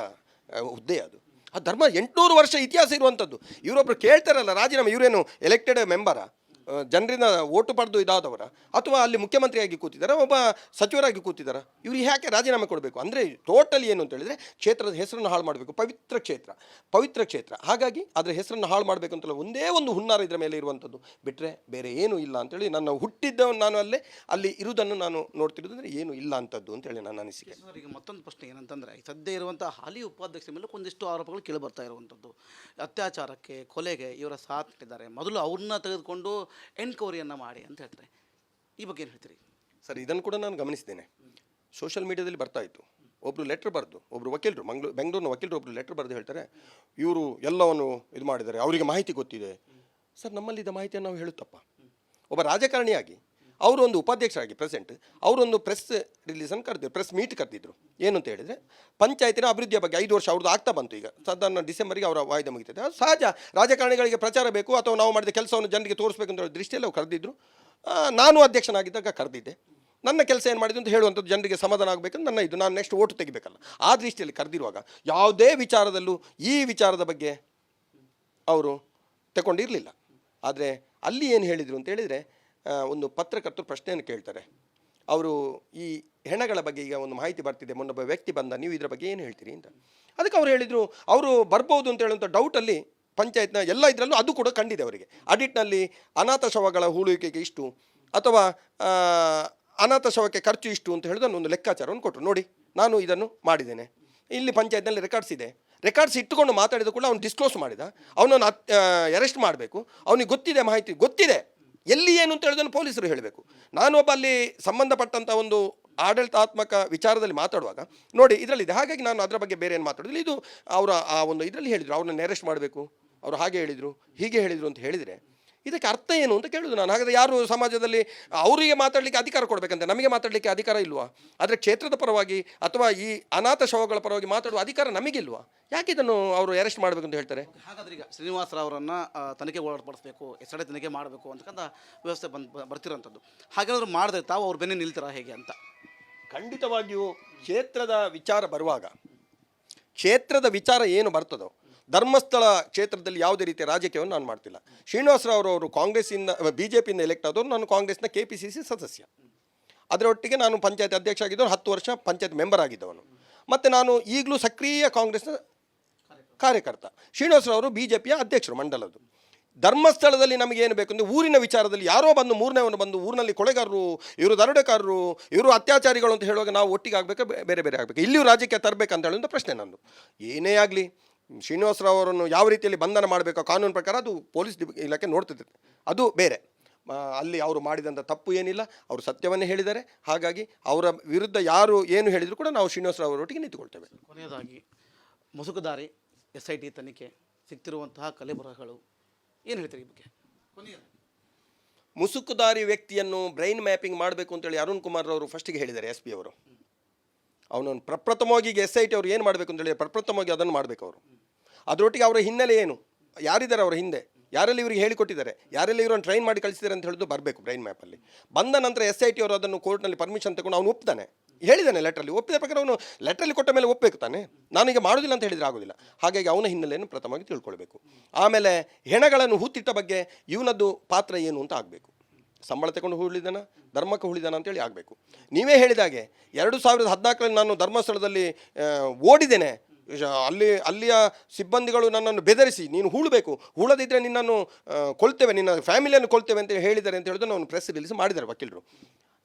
ಹುದ್ದೆ ಅದು. ಆ ಧರ್ಮ 800 ವರ್ಷ ಇತಿಹಾಸ ಇರುವಂಥದ್ದು. ಇವರೊಬ್ಬರು ಕೇಳ್ತಾರಲ್ಲ ರಾಜೀನಾಮೆ, ಇವರೇನು ಎಲೆಕ್ಟೆಡ್ ಮೆಂಬರಾ, ಜನರಿಂದ ಓಟು ಪಡೆದು ಇದಾದವರ, ಅಥವಾ ಅಲ್ಲಿ ಮುಖ್ಯಮಂತ್ರಿಯಾಗಿ ಕೂತಿದ್ದಾರೆ, ಒಬ್ಬ ಸಚಿವರಾಗಿ ಕೂತಿದ್ದಾರೆ, ಇವ್ರು ಯಾಕೆ ರಾಜೀನಾಮೆ ಕೊಡಬೇಕು? ಅಂದರೆ ಟೋಟಲಿ ಏನು ಅಂತ ಹೇಳಿದರೆ ಕ್ಷೇತ್ರದ ಹೆಸರನ್ನು ಹಾಳು ಮಾಡಬೇಕು. ಪವಿತ್ರ ಕ್ಷೇತ್ರ, ಹಾಗಾಗಿ ಅದರ ಹೆಸರನ್ನು ಹಾಳು ಮಾಡಬೇಕು ಅಂತಲ್ಲ ಒಂದೇ ಒಂದು ಹುನ್ನಾರ ಇದರ ಮೇಲೆ ಇರುವಂಥದ್ದು, ಬಿಟ್ಟರೆ ಬೇರೆ ಏನೂ ಇಲ್ಲ ಅಂತೇಳಿ. ನಾನು ಹುಟ್ಟಿದ್ದವನು, ನಾನು ಅಲ್ಲಿ ಇರುವುದನ್ನು ನಾನು ನೋಡ್ತಿರೋದಂದರೆ ಏನೂ ಇಲ್ಲ ಅಂಥದ್ದು ಅಂತೇಳಿ ನನ್ನ ಅನಿಸಿಕೆ. ಈಗ ಮತ್ತೊಂದು ಪ್ರಶ್ನೆ ಏನಂತಂದರೆ, ಸದ್ಯ ಇರುವಂಥ ಹಾಲಿ ಉಪಾಧ್ಯಕ್ಷರ ಮೇಲೆ ಒಂದಿಷ್ಟು ಆರೋಪಗಳು ಕೇಳಿಬರ್ತಾ ಇರುವಂಥದ್ದು. ಅತ್ಯಾಚಾರಕ್ಕೆ, ಕೊಲೆಗೆ ಇವರ ಸಾಥ್ ಇಟ್ಟಿದ್ದಾರೆ. ಮೊದಲು ಅವ್ರನ್ನ ತೆಗೆದುಕೊಂಡು ಎನ್ಕ್ವೈರಿಯನ್ನು ಮಾಡಿ ಅಂತ ಹೇಳ್ತಾರೆ. ಈ ಬಗ್ಗೆ ಏನು ಹೇಳ್ತೀರಿ ಸರ್? ಇದನ್ನು ಕೂಡ ನಾನು ಗಮನಿಸಿದ್ದೇನೆ, ಸೋಷಿಯಲ್ ಮೀಡಿಯಾದಲ್ಲಿ ಬರ್ತಾ ಇತ್ತು. ಒಬ್ಬರು ಲೆಟ್ರ್ ಬರೆದು, ಒಬ್ಬರು ವಕೀಲರು, ಬೆಂಗಳೂರಿನ ವಕೀಲರು ಒಬ್ಬರು ಲೆಟ್ರ್ ಬರೆದು ಹೇಳ್ತಾರೆ, ಇವರು ಎಲ್ಲವನ್ನು ಇದು ಮಾಡಿದ್ದಾರೆ, ಅವರಿಗೆ ಮಾಹಿತಿ ಗೊತ್ತಿದೆ. ಸರ್, ನಮ್ಮಲ್ಲಿದ್ದ ಮಾಹಿತಿಯನ್ನು ನಾವು ಹೇಳುತ್ತಪ್ಪ. ಒಬ್ಬ ರಾಜಕಾರಣಿಯಾಗಿ ಅವರು ಒಂದು ಉಪಾಧ್ಯಕ್ಷರಾಗಿ ಪ್ರೆಸೆಂಟ್ ಅವರೊಂದು ಪ್ರೆಸ್ ರಿಲೀಸನ್ನು ಕರೆದಿದ್ರು, ಪ್ರೆಸ್ ಮೀಟ್ ಕರೆದಿದ್ರು. ಏನು ಅಂತ ಹೇಳಿದರೆ ಪಂಚಾಯತಿನ ಅಭಿವೃದ್ಧಿಯ ಬಗ್ಗೆ 5 ವರ್ಷ ಅವ್ರದ್ದು ಆಗ್ತಾ ಬಂತು. ಈಗ ಸಾಧಾರಣ ಡಿಸೆಂಬರ್ಗೆ ಅವರ ವಾಯ್ದೆ ಮುಗಿತದೆ. ಅದು ಸಹಜ, ರಾಜಕಾರಣಿಗಳಿಗೆ ಪ್ರಚಾರ ಬೇಕು ಅಥವಾ ನಾವು ಮಾಡಿದ ಕೆಲಸವನ್ನು ಜನರಿಗೆ ತೋರಿಸ್ಬೇಕು ಅಂತ ಹೇಳೋ ದೃಷ್ಟಿಯಲ್ಲಿ ಅವ್ರು ಕರೆದಿದ್ರು. ನಾನು ಅಧ್ಯಕ್ಷನಾಗಿದ್ದಾಗ ಕರೆದಿದ್ದೆ. ನನ್ನ ಕೆಲಸ ಏನು ಮಾಡಿದ್ದು ಅಂತ ಹೇಳುವಂಥದ್ದು, ಜನರಿಗೆ ಸಮಾಧಾನ ಆಗಬೇಕಂತ ನನ್ನ ಇದು, ನಾನು ನೆಕ್ಸ್ಟ್ ಓಟು ತೆಗಿಬೇಕಲ್ಲ, ಆ ದೃಷ್ಟಿಯಲ್ಲಿ ಕರೆದಿರುವಾಗ ಯಾವುದೇ ವಿಚಾರದಲ್ಲೂ ಈ ವಿಚಾರದ ಬಗ್ಗೆ ಅವರು ತಗೊಂಡಿರಲಿಲ್ಲ. ಆದರೆ ಅಲ್ಲಿ ಏನು ಹೇಳಿದರು ಅಂತ ಹೇಳಿದರೆ, ಒಂದು ಪತ್ರಕರ್ತರು ಪ್ರಶ್ನೆಯನ್ನು ಕೇಳ್ತಾರೆ. ಅವರು ಈ ಹೆಣಗಳ ಬಗ್ಗೆ ಈಗ ಒಂದು ಮಾಹಿತಿ ಬರ್ತಿದೆ, ಮೊನ್ನೊಬ್ಬ ವ್ಯಕ್ತಿ ಬಂದ, ನೀವು ಇದರ ಬಗ್ಗೆ ಏನು ಹೇಳ್ತೀರಿ ಅಂತ. ಅದಕ್ಕೆ ಅವ್ರು ಹೇಳಿದರು, ಅವರು ಬರ್ಬೋದು ಅಂತ ಹೇಳುವಂಥ ಡೌಟಲ್ಲಿ ಪಂಚಾಯತ್ನ ಎಲ್ಲ ಇದರಲ್ಲೂ ಅದು ಕೂಡ ಕಂಡಿದೆ ಅವರಿಗೆ. ಆಡಿಟ್ನಲ್ಲಿ ಅನಾಥ ಶವಗಳ ಹೂಳುವಿಕೆಗೆ ಇಷ್ಟು ಅಥವಾ ಅನಾಥ ಶವಕ್ಕೆ ಖರ್ಚು ಇಷ್ಟು ಅಂತ ಹೇಳಿದ ಒಂದು ಲೆಕ್ಕಾಚಾರವನ್ನು ಕೊಟ್ಟರು. ನೋಡಿ, ನಾನು ಇದನ್ನು ಮಾಡಿದ್ದೇನೆ, ಇಲ್ಲಿ ಪಂಚಾಯತ್ನಲ್ಲಿ ರೆಕಾರ್ಡ್ಸ್ ಇದೆ. ರೆಕಾರ್ಡ್ಸ್ ಇಟ್ಟುಕೊಂಡು ಮಾತಾಡಿದ ಕೂಡ ಅವ್ನು ಡಿಸ್ಕ್ಲೋಸ್ ಮಾಡಿದ. ಅವನನ್ನು ಅರೆಸ್ಟ್ ಮಾಡಬೇಕು. ಅವನಿಗೆ ಗೊತ್ತಿದೆ, ಮಾಹಿತಿ ಗೊತ್ತಿದೆ, ಎಲ್ಲಿ ಏನು ಅಂತ ಹೇಳಿದನ್ನು ಪೊಲೀಸರು ಹೇಳಬೇಕು. ನಾನು ಒಬ್ಬ ಅಲ್ಲಿ ಸಂಬಂಧಪಟ್ಟಂಥ ಒಂದು ಆಡಳಿತಾತ್ಮಕ ವಿಚಾರದಲ್ಲಿ ಮಾತಾಡುವಾಗ ನೋಡಿ ಇದರಲ್ಲಿದೆ. ಹಾಗಾಗಿ ನಾನು ಅದರ ಬಗ್ಗೆ ಬೇರೆ ಏನು ಮಾತಾಡೋದಿಲ್ಲ. ಇದು ಅವರ ಆ ಒಂದು ಇದರಲ್ಲಿ ಹೇಳಿದರು, ಅವ್ರನ್ನ ಅರೆಸ್ಟ್ ಮಾಡಬೇಕು, ಅವರು ಹಾಗೆ ಹೇಳಿದರು, ಹೀಗೆ ಹೇಳಿದರು ಅಂತ ಹೇಳಿದರೆ ಇದಕ್ಕೆ ಅರ್ಥ ಏನು ಅಂತ ಕೇಳೋದು ನಾನು. ಹಾಗಾದರೆ ಯಾರು ಸಮಾಜದಲ್ಲಿ ಅವರಿಗೆ ಮಾತಾಡಲಿಕ್ಕೆ ಅಧಿಕಾರ ಕೊಡಬೇಕಂತೆ, ನಮಗೆ ಮಾತಾಡಲಿಕ್ಕೆ ಅಧಿಕಾರ ಇಲ್ವಾ? ಆದರೆ ಕ್ಷೇತ್ರದ ಪರವಾಗಿ ಅಥವಾ ಈ ಅನಾಥ ಶವಗಳ ಪರವಾಗಿ ಮಾತಾಡುವ ಅಧಿಕಾರ ನಮಗಿಲ್ವಾ? ಯಾಕೆ ಇದನ್ನು ಅವರು ಅರೆಸ್ಟ್ ಮಾಡಬೇಕು ಅಂತ ಹೇಳ್ತಾರೆ? ಹಾಗಾದ್ರೆ ಈಗ ಶ್ರೀನಿವಾಸ ರಾವ್ರನ್ನ ತನಿಖೆಗೆ ಒಳಪಡಿಸಬೇಕು, ಎಸ್ಐಟಿ ತನಿಖೆ ಮಾಡಬೇಕು ಅಂತಕ್ಕಂಥ ವ್ಯವಸ್ಥೆ ಬರ್ತಿರೋಂಥದ್ದು. ಹಾಗೇನಾದ್ರು ಮಾಡಿದ್ರೆ ತಾವು ಅವ್ರ ಬೆನ್ನೆ ನಿಲ್ತಾರ ಹೇಗೆ ಅಂತ? ಖಂಡಿತವಾಗಿಯೂ ಕ್ಷೇತ್ರದ ವಿಚಾರ ಬರುವಾಗ, ಕ್ಷೇತ್ರದ ವಿಚಾರ ಏನು ಬರ್ತದೋ, ಧರ್ಮಸ್ಥಳ ಕ್ಷೇತ್ರದಲ್ಲಿ ಯಾವುದೇ ರೀತಿಯ ರಾಜಕೀಯವನ್ನು ನಾನು ಮಾಡ್ತಿಲ್ಲ. ಶ್ರೀನಿವಾಸರಾವ್ ಅವರು ಕಾಂಗ್ರೆಸ್ಸಿಂದ BJPಯಿಂದ ಎಲೆಕ್ಟ್ ಆದವರು, ನಾನು ಕಾಂಗ್ರೆಸ್ನ KPCC ಸದಸ್ಯ. ಅದರೊಟ್ಟಿಗೆ ನಾನು ಪಂಚಾಯತ್ ಅಧ್ಯಕ್ಷ ಆಗಿದ್ದವನು, 10 ವರ್ಷ ಪಂಚಾಯತ್ ಮೆಂಬರ್ ಆಗಿದ್ದವನು. ಮತ್ತು ನಾನು ಈಗಲೂ ಸಕ್ರಿಯ ಕಾಂಗ್ರೆಸ್ನ ಕಾರ್ಯಕರ್ತ. ಶ್ರೀನಿವಾಸರಾವ್ BJPಯ ಅಧ್ಯಕ್ಷರು ಮಂಡಲದ್ದು. ಧರ್ಮಸ್ಥಳದಲ್ಲಿ ನಮಗೇನು ಬೇಕಂದರೆ ಊರಿನ ವಿಚಾರದಲ್ಲಿ ಯಾರೋ ಬಂದು ಮೂರನೇವನು ಬಂದು ಊರಿನಲ್ಲಿ ಕೊಳೆಗಾರರು, ಇವರು ದರೋಡೆಕಾರರು, ಇವರು ಅತ್ಯಾಚಾರಿಗಳು ಅಂತ ಹೇಳುವಾಗ ನಾವು ಒಟ್ಟಿಗೆ ಆಗಬೇಕು, ಬೇರೆ ಬೇರೆ ಆಗಬೇಕು, ಇಲ್ಲಿಯೂ ರಾಜ್ಯಕ್ಕೆ ತರಬೇಕಂತ ಹೇಳುವಂಥ ಪ್ರಶ್ನೆ ನಂದು. ಏನೇ ಆಗಲಿ ಶ್ರೀನಿವಾಸರಾವ್ ಅವರನ್ನು ಯಾವ ರೀತಿಯಲ್ಲಿ ಬಂಧನ ಮಾಡಬೇಕು ಕಾನೂನು ಪ್ರಕಾರ ಅದು ಪೊಲೀಸ್ ಇಲಾಖೆ ನೋಡ್ತಿದೆ, ಅದು ಬೇರೆ. ಅಲ್ಲಿ ಅವರು ಮಾಡಿದಂಥ ತಪ್ಪು ಏನಿಲ್ಲ, ಅವರು ಸತ್ಯವನ್ನೇ ಹೇಳಿದ್ದಾರೆ. ಹಾಗಾಗಿ ಅವರ ವಿರುದ್ಧ ಯಾರು ಏನು ಹೇಳಿದರೂ ಕೂಡ ನಾವು ಶ್ರೀನಿವಾಸರಾವ್ ಅವರೊಟ್ಟಿಗೆ ನಿಂತುಕೊಳ್ತೇವೆ. ಕೊನೆಯದಾಗಿ ಮುಸುಕುದಾರಿ SIT ತನಿಖೆ ಸಿಗ್ತಿರುವಂತಹ ಕಲೆಬರಹಗಳು ಏನು ಹೇಳ್ತೀರಿ ಈ ಬಗ್ಗೆ? ಮುಸುಕುದಾರಿ ವ್ಯಕ್ತಿಯನ್ನು ಬ್ರೈನ್ ಮ್ಯಾಪಿಂಗ್ ಮಾಡಬೇಕು ಅಂತೇಳಿ ಅರುಣ್ ಕುಮಾರ್ ಅವರು ಫಸ್ಟಿಗೆ ಹೇಳಿದ್ದಾರೆ, SP ಅವರು. ಅವನನ್ನು ಪ್ರಪ್ರಥಮವಾಗಿ SIT ಅವರು ಏನು ಮಾಡಬೇಕು ಅಂತೇಳಿ ಪ್ರಪ್ರಥಮವಾಗಿ ಅದನ್ನು ಮಾಡಬೇಕು ಅವರು. ಅದರೊಟ್ಟಿಗೆ ಅವರ ಹಿನ್ನೆಲೆ ಏನು, ಯಾರಿದ್ದಾರೆ ಅವರ ಹಿಂದೆ, ಯಾರೆಲ್ಲ ಇವರಿಗೆ ಹೇಳಿಕೊಟ್ಟಿದ್ದಾರೆ, ಯಾರೆಲ್ಲ ಇವರನ್ನು ಟ್ರೈನ್ ಮಾಡಿ ಕಳಿಸಿದ್ದಾರೆ ಅಂತ ಹೇಳಿದ್ದು ಬರಬೇಕು ಬ್ರೈನ್ ಮ್ಯಾಪಲ್ಲಿ. ಬಂದ ನಂತರ SIT ಅವರು ಅದನ್ನು ಕೋರ್ಟ್ನಲ್ಲಿ ಪರ್ಮಿಷನ್ ತಗೊಂಡು ಅವನು ಒಪ್ತಾನೆ, ಹೇಳಿದ್ದಾನೆ ಲೆಟ್ರಲ್ಲಿ, ಒಪ್ಪಿದ ಪ್ರಕಾರ ಅವನು ಲೆಟ್ರಲ್ಲಿ ಕೊಟ್ಟ ಮೇಲೆ ಒಪ್ಪಬೇಕು ತಾನೆ. ನಾನೀಗ ಮಾಡೋದಿಲ್ಲ ಅಂತ ಹೇಳಿದರೆ ಆಗೋದಿಲ್ಲ. ಹಾಗಾಗಿ ಅವನ ಹಿನ್ನೆಲೆಯನ್ನು ಪ್ರಥಮವಾಗಿ ತಿಳ್ಕೊಳ್ಬೇಕು. ಆಮೇಲೆ ಹೆಣಗಳನ್ನು ಹೂತಿಟ್ಟ ಬಗ್ಗೆ ಇವನದ್ದು ಪಾತ್ರ ಏನು ಅಂತ ಆಗಬೇಕು. ಸಂಬಳ ತಗೊಂಡು ಹೂಳಿದಾನ, ಧರ್ಮಕ್ಕೆ ಹೂಳಿದಾನ ಅಂತೇಳಿ ಆಗಬೇಕು. ನೀವೇ ಹೇಳಿದಾಗೆ 2014ರಲ್ಲಿ ನಾನು ಧರ್ಮಸ್ಥಳದಲ್ಲಿ ಓಡಿದ್ದೇನೆ. ಅಲ್ಲಿಯ ಸಿಬ್ಬಂದಿಗಳು ನನ್ನನ್ನು ಬೆದರಿಸಿ ನೀನು ಹೂಳಬೇಕು, ಹೂಳದಿದ್ದರೆ ನಿನ್ನನ್ನು ಕೊಲ್ತೇವೆ, ನಿನ್ನ ಫ್ಯಾಮಿಲಿಯನ್ನು ಕೊಲ್ತೇವೆ ಅಂತ ಹೇಳಿದ್ದಾರೆ ಅಂತ ಹೇಳಿದ್ರು ನಾವು ಪ್ರೆಸ್ ರಿಲೀಸ್ ಮಾಡಿದ್ದಾರೆ ವಕೀಲರು.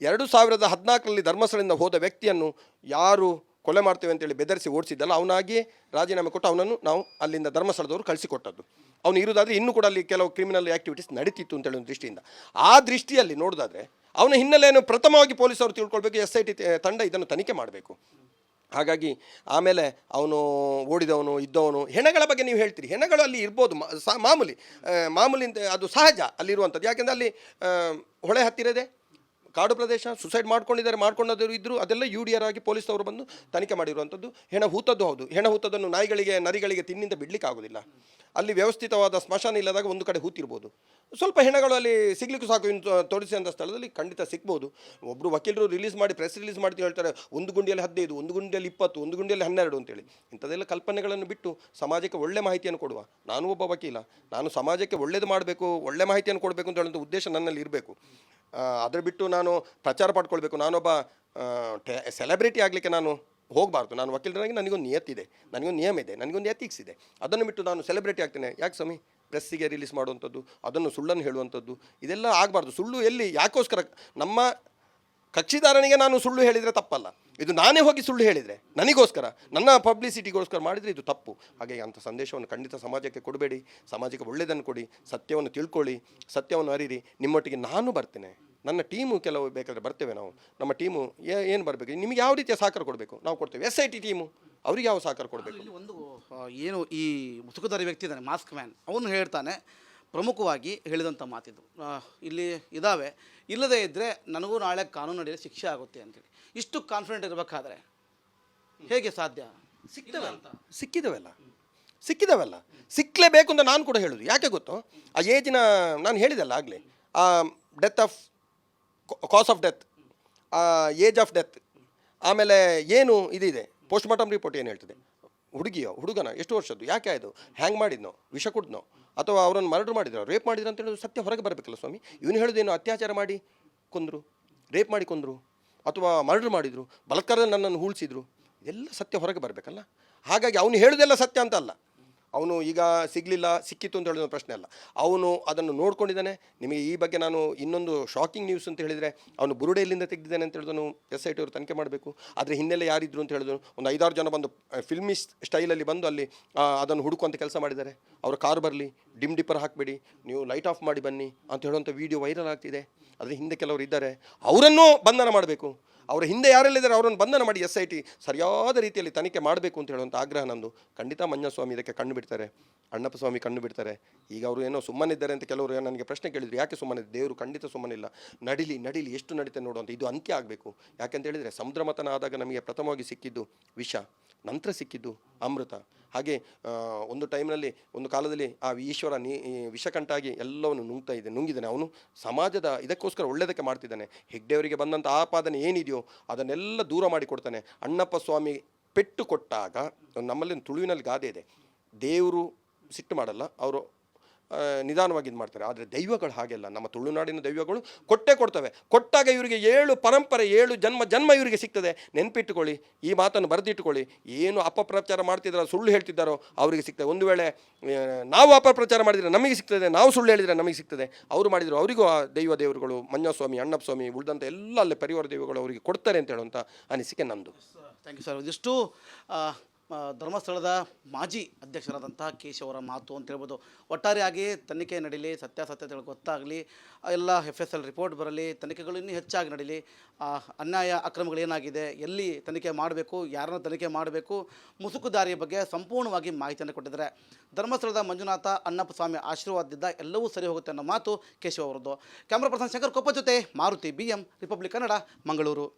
2014ರಲ್ಲಿ ಧರ್ಮಸ್ಥಳದಿಂದ ಹೋದ ವ್ಯಕ್ತಿಯನ್ನು ಯಾರು ಕೊಲೆ ಮಾಡ್ತೇವೆ ಅಂತೇಳಿ ಬೆದರಿಸಿ ಓಡಿಸಿದ್ದಲ್ಲ, ಅವನಾಗಿಯೇ ರಾಜೀನಾಮೆ ಕೊಟ್ಟು ಅವನನ್ನು ನಾವು ಅಲ್ಲಿಂದ ಧರ್ಮಸ್ಥಳದವರು ಕಳಿಸಿಕೊಟ್ಟದ್ದು. ಅವನು ಇರೋದಾದರೆ ಇನ್ನೂ ಕೂಡ ಅಲ್ಲಿ ಕೆಲವು ಕ್ರಿಮಿನಲ್ ಆ್ಯಕ್ಟಿವಿಟೀಸ್ ನಡೀತಿತ್ತು ಅಂತೇಳಿ ಒಂದು ದೃಷ್ಟಿಯಿಂದ. ಆ ದೃಷ್ಟಿಯಲ್ಲಿ ನೋಡೋದಾದರೆ ಅವನ ಹಿನ್ನೆಲೆಯನ್ನು ಪ್ರಥಮವಾಗಿ ಪೊಲೀಸರು ತಿಳ್ಕೊಳ್ಬೇಕು, SIT ತಂಡ ಇದನ್ನು ತನಿಖೆ ಮಾಡಬೇಕು. ಹಾಗಾಗಿ ಆಮೇಲೆ ಅವನು ಓಡಿದವನು ಇದ್ದವನು ಹೆಣಗಳ ಬಗ್ಗೆ ನೀವು ಹೇಳ್ತೀರಿ, ಹೆಣಗಳು ಅಲ್ಲಿ ಇರ್ಬೋದು, ಮಾಮೂಲಿ ಅದು ಸಹಜ ಅಲ್ಲಿರುವಂಥದ್ದು. ಯಾಕೆಂದರೆ ಅಲ್ಲಿ ಹೊಳೆ ಹತ್ತಿರದೆ ಕಾಡು ಪ್ರದೇಶ, ಸುಸೈಡ್ ಮಾಡ್ಕೊಂಡವರು ಇದ್ದರು, ಅದೆಲ್ಲ UDR ಆಗಿ ಪೊಲೀಸವರು ಬಂದು ತನಿಖೆ ಮಾಡಿರುವಂಥದ್ದು. ಹೆಣ ಹೂತದ್ದು ಹೌದು, ಹೆಣ ಹೂತದನ್ನು ನಾಯಿಗಳಿಗೆ ನರಿಗಳಿಗೆ ತಿನ್ನಿಂದ ಬಿಡಲಿಕ್ಕೆ ಆಗೋದಿಲ್ಲ. ಅಲ್ಲಿ ವ್ಯವಸ್ಥಿತವಾದ ಸ್ಮಶಾನ ಇಲ್ಲದಾಗ ಒಂದು ಕಡೆ ಹೂತಿರ್ಬೋದು. ಸ್ವಲ್ಪ ಹೆಣಗಳು ಅಲ್ಲಿ ಸಿಗ್ಲಿಕ್ಕೂ ಸಾಕು, ಇನ್ನು ತೋರಿಸಿದಂಥ ಸ್ಥಳದಲ್ಲಿ ಖಂಡಿತ ಸಿಗ್ಬೋದು. ಒಬ್ಬರು ವಕೀಲರು ರಿಲೀಸ್ ಮಾಡಿ ಪ್ರೆಸ್ ರಿಲೀಸ್ ಮಾಡಿ ಹೇಳ್ತಾರೆ, ಒಂದು ಗುಂಡಿಯಲ್ಲಿ 15, ಒಂದು ಗುಂಡಿಯಲ್ಲಿ 20, ಒಂದು ಗುಂಡಿಯಲ್ಲಿ 12 ಅಂತೇಳಿ. ಇಂಥದ್ದೆಲ್ಲ ಕಲ್ಪನೆಗಳನ್ನು ಬಿಟ್ಟು ಸಮಾಜಕ್ಕೆ ಒಳ್ಳೆ ಮಾಹಿತಿಯನ್ನು ಕೊಡುವ. ನಾನು ಒಬ್ಬ ವಕೀಲ, ನಾನು ಸಮಾಜಕ್ಕೆ ಒಳ್ಳೇದು ಮಾಡಬೇಕು, ಒಳ್ಳೆ ಮಾಹಿತಿಯನ್ನು ಕೊಡಬೇಕು ಅಂತ ಹೇಳುವಂಥ ಉದ್ದೇಶ ನನ್ನಲ್ಲಿ ಇರಬೇಕು. ಅದರ ಬಿಟ್ಟು ನಾನು ಪ್ರಚಾರ ಪಡ್ಕೊಳ್ಬೇಕು, ನಾನೊಬ್ಬ ಸೆಲೆಬ್ರಿಟಿ ಆಗಲಿಕ್ಕೆ ನಾನು ಹೋಗಬಾರ್ದು. ನಾನು ವಕೀಲರಾಗಿ ನನಗೊಂದು ನಿಯತ್ತಿದೆ, ನನಗೊಂದು ನಿಯಮ ಇದೆ, ನನಗೊಂದು ಎಥಿಕ್ಸ್ ಇದೆ. ಅದನ್ನು ಬಿಟ್ಟು ನಾನು ಸೆಲೆಬ್ರಿಟಿ ಆಗ್ತೇನೆ ಯಾಕೆ ಸ್ವಾಮಿ? ಪ್ರೆಸ್ಸಿಗೆ ರಿಲೀಸ್ ಮಾಡುವಂಥದ್ದು, ಅದನ್ನು ಸುಳ್ಳನ್ನು ಹೇಳುವಂಥದ್ದು, ಇದೆಲ್ಲ ಆಗಬಾರ್ದು. ಸುಳ್ಳು ಎಲ್ಲಿ ಯಾಕೋಸ್ಕರ? ನಮ್ಮ ಕಕ್ಷಿದಾರನಿಗೆ ನಾನು ಸುಳ್ಳು ಹೇಳಿದರೆ ತಪ್ಪಲ್ಲ, ಇದು ನಾನೇ ಹೋಗಿ ಸುಳ್ಳು ಹೇಳಿದರೆ ನನಗೋಸ್ಕರ, ನನ್ನ ಪಬ್ಲಿಸಿಟಿಗೋಸ್ಕರ ಮಾಡಿದರೆ ಇದು ತಪ್ಪು. ಹಾಗೆ ಅಂಥ ಸಂದೇಶವನ್ನು ಖಂಡಿತ ಸಮಾಜಕ್ಕೆ ಕೊಡಬೇಡಿ. ಸಮಾಜಕ್ಕೆ ಒಳ್ಳೆಯದನ್ನು ಕೊಡಿ, ಸತ್ಯವನ್ನು ತಿಳ್ಕೊಳ್ಳಿ, ಸತ್ಯವನ್ನು ಅರಿರಿ. ನಿಮ್ಮೊಟ್ಟಿಗೆ ನಾನು ಬರ್ತೇನೆ, ನನ್ನ ಟೀಮು ಕೆಲವು ಬೇಕಾದರೆ ಬರ್ತೇವೆ ನಾವು. ನಮ್ಮ ಟೀಮು ಏನು ಬರಬೇಕು, ನಿಮಗೆ ಯಾವ ರೀತಿಯ ಸಹಕಾರ ಕೊಡಬೇಕು ನಾವು ಕೊಡ್ತೇವೆ. SIT ಟೀಮು ಅವ್ರಿಗೆ ಯಾವ ಸಹಕಾರ ಕೊಡಬೇಕು. ಇಲ್ಲಿ ಒಂದು ಏನು ಈ ಮುಸುಕುದಾರಿ ವ್ಯಕ್ತಿ ಇದ್ದಾನೆ, ಮಾಸ್ಕ್ ಮ್ಯಾನ್, ಅವನು ಹೇಳ್ತಾನೆ ಪ್ರಮುಖವಾಗಿ ಹೇಳಿದಂಥ ಮಾತಿದ್ದು ಇಲ್ಲಿ ಇದ್ದಾವೆ, ಇಲ್ಲದೇ ಇದ್ದರೆ ನನಗೂ ನಾಳೆ ಕಾನೂನು ಅಡಿಯಲ್ಲಿ ಶಿಕ್ಷೆ ಆಗುತ್ತೆ ಅಂತೇಳಿ. ಇಷ್ಟು ಕಾನ್ಫಿಡೆಂಟ್ ಇರಬೇಕಾದ್ರೆ ಹೇಗೆ ಸಾಧ್ಯ? ಸಿಕ್ಕಿದವೆಲ್ಲ ಸಿಕ್ಕಲೇಬೇಕು ಅಂತ ನಾನು ಕೂಡ ಹೇಳೋದು. ಯಾಕೆ ಗೊತ್ತು, ಆ ಏಜಿನ ನಾನು ಹೇಳಿದಲ್ಲ ಆಗಲೇ, ಆ death of cause of death, age of death, ಆಮೇಲೆ ಏನು ಇದಿದೆ ಪೋಸ್ಟ್ ಮಾರ್ಟಮ್ ರಿಪೋರ್ಟ್ ಏನು ಹೇಳ್ತದೆ, ಹುಡುಗನ ಎಷ್ಟು ವರ್ಷದ್ದು, ಯಾಕೆ ಆಯಿತು, ಹ್ಯಾಂಗ್ ಮಾಡಿದ್ನೋ, ವಿಷ ಕುಡ್ದ್ನೋ, ಅಥವಾ ಅವರನ್ನು ಮರ್ಡರ್ ಮಾಡಿದ್ರು, ರೇಪ್ ಮಾಡಿದ್ರು ಅಂತ ಹೇಳೋದು ಸತ್ಯ ಹೊರಗೆ ಬರಬೇಕಲ್ಲ ಸ್ವಾಮಿ. ಇವನು ಹೇಳೋದೇನು, ಅತ್ಯಾಚಾರ ಮಾಡಿ ಕೊಂದರು, ರೇಪ್ ಮಾಡಿ ಕೊಂದರು, ಅಥವಾ ಮರ್ಡರ್ ಮಾಡಿದರು, ಬಲಾತ್ಕಾರದಲ್ಲಿ ನನ್ನನ್ನು ಹೂಳಿಸಿದ್ರು, ಇದೆಲ್ಲ ಸತ್ಯ ಹೊರಗೆ ಬರಬೇಕಲ್ಲ. ಹಾಗಾಗಿ ಅವನು ಹೇಳೋದೆಲ್ಲ ಸತ್ಯ ಅಂತ ಅಲ್ಲ. ಅವನು ಈಗ ಸಿಗಲಿಲ್ಲ, ಸಿಕ್ಕಿತ್ತು ಅಂತ ಹೇಳೋದು ಪ್ರಶ್ನೆ ಅಲ್ಲ, ಅವನು ಅದನ್ನು ನೋಡ್ಕೊಂಡಿದ್ದಾನೆ. ನಿಮಗೆ ಈ ಬಗ್ಗೆ ನಾನು ಇನ್ನೊಂದು ಶಾಕಿಂಗ್ ನ್ಯೂಸ್ ಅಂತ ಹೇಳಿದರೆ, ಅವನು ಬುರುಡೆಯಲ್ಲಿಂದ ತೆಗೆದಿದ್ದಾನೆ ಅಂತ ಹೇಳಿದನು SIT ಅವರು ತನಿಖೆ ಮಾಡಬೇಕು. ಆದರೆ ಹಿನ್ನೆಲೆ ಯಾರಿದ್ರು ಅಂತ ಹೇಳಿದ್ರು, ಒಂದು 5-6 ಜನ ಬಂದು ಫಿಲ್ಮಿ ಸ್ಟೈಲಲ್ಲಿ ಬಂದು ಅಲ್ಲಿ ಅದನ್ನು ಹುಡುಕುವಂಥ ಕೆಲಸ ಮಾಡಿದ್ದಾರೆ. ಅವರ ಕಾರ್ ಬರಲಿ, ಡಿಮ್ ಡಿಪ್ಪರ್ ಹಾಕಬೇಡಿ, ನೀವು ಲೈಟ್ ಆಫ್ ಮಾಡಿ ಬನ್ನಿ ಅಂತ ಹೇಳುವಂಥ ವೀಡಿಯೋ ವೈರಲ್ ಆಗ್ತಿದೆ. ಅದರ ಹಿಂದೆ ಕೆಲವರು ಇದ್ದಾರೆ, ಅವರನ್ನೂ ಬಂಧನ ಮಾಡಬೇಕು. ಅವರ ಹಿಂದೆ ಯಾರೆಲ್ಲಿದ್ದಾರೆ ಅವರನ್ನು ಬಂಧನ ಮಾಡಿ SIT ಸರಿಯಾದ ರೀತಿಯಲ್ಲಿ ತನಿಖೆ ಮಾಡಬೇಕು ಅಂತ ಹೇಳುವಂಥ ಆಗ್ರಹ ನಂದು. ಖಂಡಿತ ಮಂಜಸ್ವಾಮಿ ಇದಕ್ಕೆ ಕಣ್ಣು ಬಿಡ್ತಾರೆ, ಅಣ್ಣಪ್ಪ ಸ್ವಾಮಿ ಕಣ್ಣು ಬಿಡ್ತಾರೆ. ಈಗ ಅವರು ಏನೋ ಸುಮ್ಮನಿದ್ದಾರೆ ಅಂತ ಕೆಲವರು ನನಗೆ ಪ್ರಶ್ನೆ ಕೇಳಿದ್ರು, ಯಾಕೆ ಸುಮ್ಮನೆ? ದೇವರು ಖಂಡಿತ ಸುಮ್ಮನಿಲ್ಲ, ನಡಿಲಿ ಎಷ್ಟು ನಡೀತೆ ನೋಡುವಂಥ, ಇದು ಅಂತ್ಯ ಆಗಬೇಕು. ಯಾಕೆಂತ ಹೇಳಿದರೆ ಸಮುದ್ರ ಮಥನ ಆದಾಗ ನಮಗೆ ಪ್ರಥಮವಾಗಿ ಸಿಕ್ಕಿದ್ದು ವಿಷ, ನಂತರ ಸಿಕ್ಕಿದ್ದು ಅಮೃತ. ಹಾಗೆ ಒಂದು ಟೈಮ್ನಲ್ಲಿ, ಒಂದು ಕಾಲದಲ್ಲಿ ಆ ಈಶ್ವರ ವಿಷಕಂಟಾಗಿ ಎಲ್ಲವನ್ನು ನುಂಗಿದ್ದಾನೆ. ಅವನು ಸಮಾಜದ ಇದಕ್ಕೋಸ್ಕರ ಒಳ್ಳೆಯದಕ್ಕೆ ಮಾಡ್ತಿದ್ದಾನೆ. ಹೆಗ್ಡೆಯವರಿಗೆ ಬಂದಂಥ ಆಪಾದನೆ ಏನಿದೆಯೋ ಅದನ್ನೆಲ್ಲ ದೂರ ಮಾಡಿಕೊಡ್ತಾನೆ. ಅಣ್ಣಪ್ಪ ಸ್ವಾಮಿ ಪೆಟ್ಟು ಕೊಟ್ಟಾಗ, ನಮ್ಮಲ್ಲಿ ತುಳುವಿನಲ್ಲಿ ಗಾದೆ ಇದೆ, ದೇವರು ಸಿಟ್ಟು ಮಾಡಲ್ಲ, ಅವರು ನಿಧಾನವಾಗಿ ಇದು ಮಾಡ್ತಾರೆ. ಆದರೆ ದೈವಗಳು ಹಾಗೆಲ್ಲ, ನಮ್ಮ ತುಳುನಾಡಿನ ದೈವಗಳು ಕೊಡ್ತವೆ. ಕೊಟ್ಟಾಗ ಇವರಿಗೆ 7 ಪರಂಪರೆ, 7 ಜನ್ಮ ಇವರಿಗೆ ಸಿಗ್ತದೆ. ನೆನಪಿಟ್ಟುಕೊಳ್ಳಿ, ಈ ಮಾತನ್ನು ಬರೆದಿಟ್ಟುಕೊಳ್ಳಿ. ಏನು ಅಪಪ್ರಚಾರ ಮಾಡ್ತಿದ್ದಾರೋ, ಸುಳ್ಳು ಹೇಳ್ತಿದ್ದಾರೋ ಅವರಿಗೆ ಸಿಗ್ತದೆ. ಒಂದು ವೇಳೆ ನಾವು ಅಪಪ್ರಚಾರ ಮಾಡಿದರೆ ನಮಗೆ ಸಿಗ್ತದೆ, ನಾವು ಸುಳ್ಳು ಹೇಳಿದರೆ ನಮಗೆ ಸಿಗ್ತದೆ. ಅವರು ಮಾಡಿದರು, ಅವರಿಗೂ ಆ ದೇವರುಗಳು ಮಂಜಸ್ವಾಮಿ, ಅಣ್ಣಪ್ಪ ಸ್ವಾಮಿ, ಉಳಿದಂಥ ಎಲ್ಲ ಅಲ್ಲೇ ಪರಿವಾರ ದೈವಗಳು ಅವರಿಗೆ ಕೊಡ್ತಾರೆ ಅಂತ ಹೇಳುವಂಥ ಅನಿಸಿಕೆ ನಂದು. Thank you sir. ಇದಿಷ್ಟು ಧರ್ಮಸ್ಥಳದ ಮಾಜಿ ಅಧ್ಯಕ್ಷರಾದಂತಹ ಕೇಶವರ ಮಾತು ಅಂತ ಹೇಳ್ಬೋದು. ಒಟ್ಟಾರೆಯಾಗಿ ತನಿಖೆ ನಡೀಲಿ, ಸತ್ಯಾಸತ್ಯತೆಗಳು ಗೊತ್ತಾಗಲಿ, ಎಲ್ಲ FSL ರಿಪೋರ್ಟ್ ಬರಲಿ, ತನಿಖೆಗಳು ಇನ್ನೂ ಹೆಚ್ಚಾಗಿ ನಡೀಲಿ. ಅನ್ಯಾಯ ಅಕ್ರಮಗಳೇನಾಗಿದೆ, ಎಲ್ಲಿ ತನಿಖೆ ಮಾಡಬೇಕು, ಯಾರನ್ನು ತನಿಖೆ ಮಾಡಬೇಕು, ಮುಸುಕುದಾರಿಯ ಬಗ್ಗೆ ಸಂಪೂರ್ಣವಾಗಿ ಮಾಹಿತಿಯನ್ನು ಕೊಟ್ಟಿದ್ದಾರೆ. ಧರ್ಮಸ್ಥಳದ ಮಂಜುನಾಥ ಅಣ್ಣಪ್ಪ ಸ್ವಾಮಿ ಆಶೀರ್ವಾದದಿಂದ ಎಲ್ಲವೂ ಸರಿ ಹೋಗುತ್ತೆ ಅನ್ನೋ ಮಾತು ಕೇಶವ ಅವರದ್ದು. ಕ್ಯಾಮ್ರಾ ಪರ್ಸನ್ ಶಂಕರ್ ಕೊಪ್ಪ ಜೊತೆ ಮಾರುತಿ BM, ರಿಪಬ್ಲಿಕ್ ಕನ್ನಡ, ಮಂಗಳೂರು.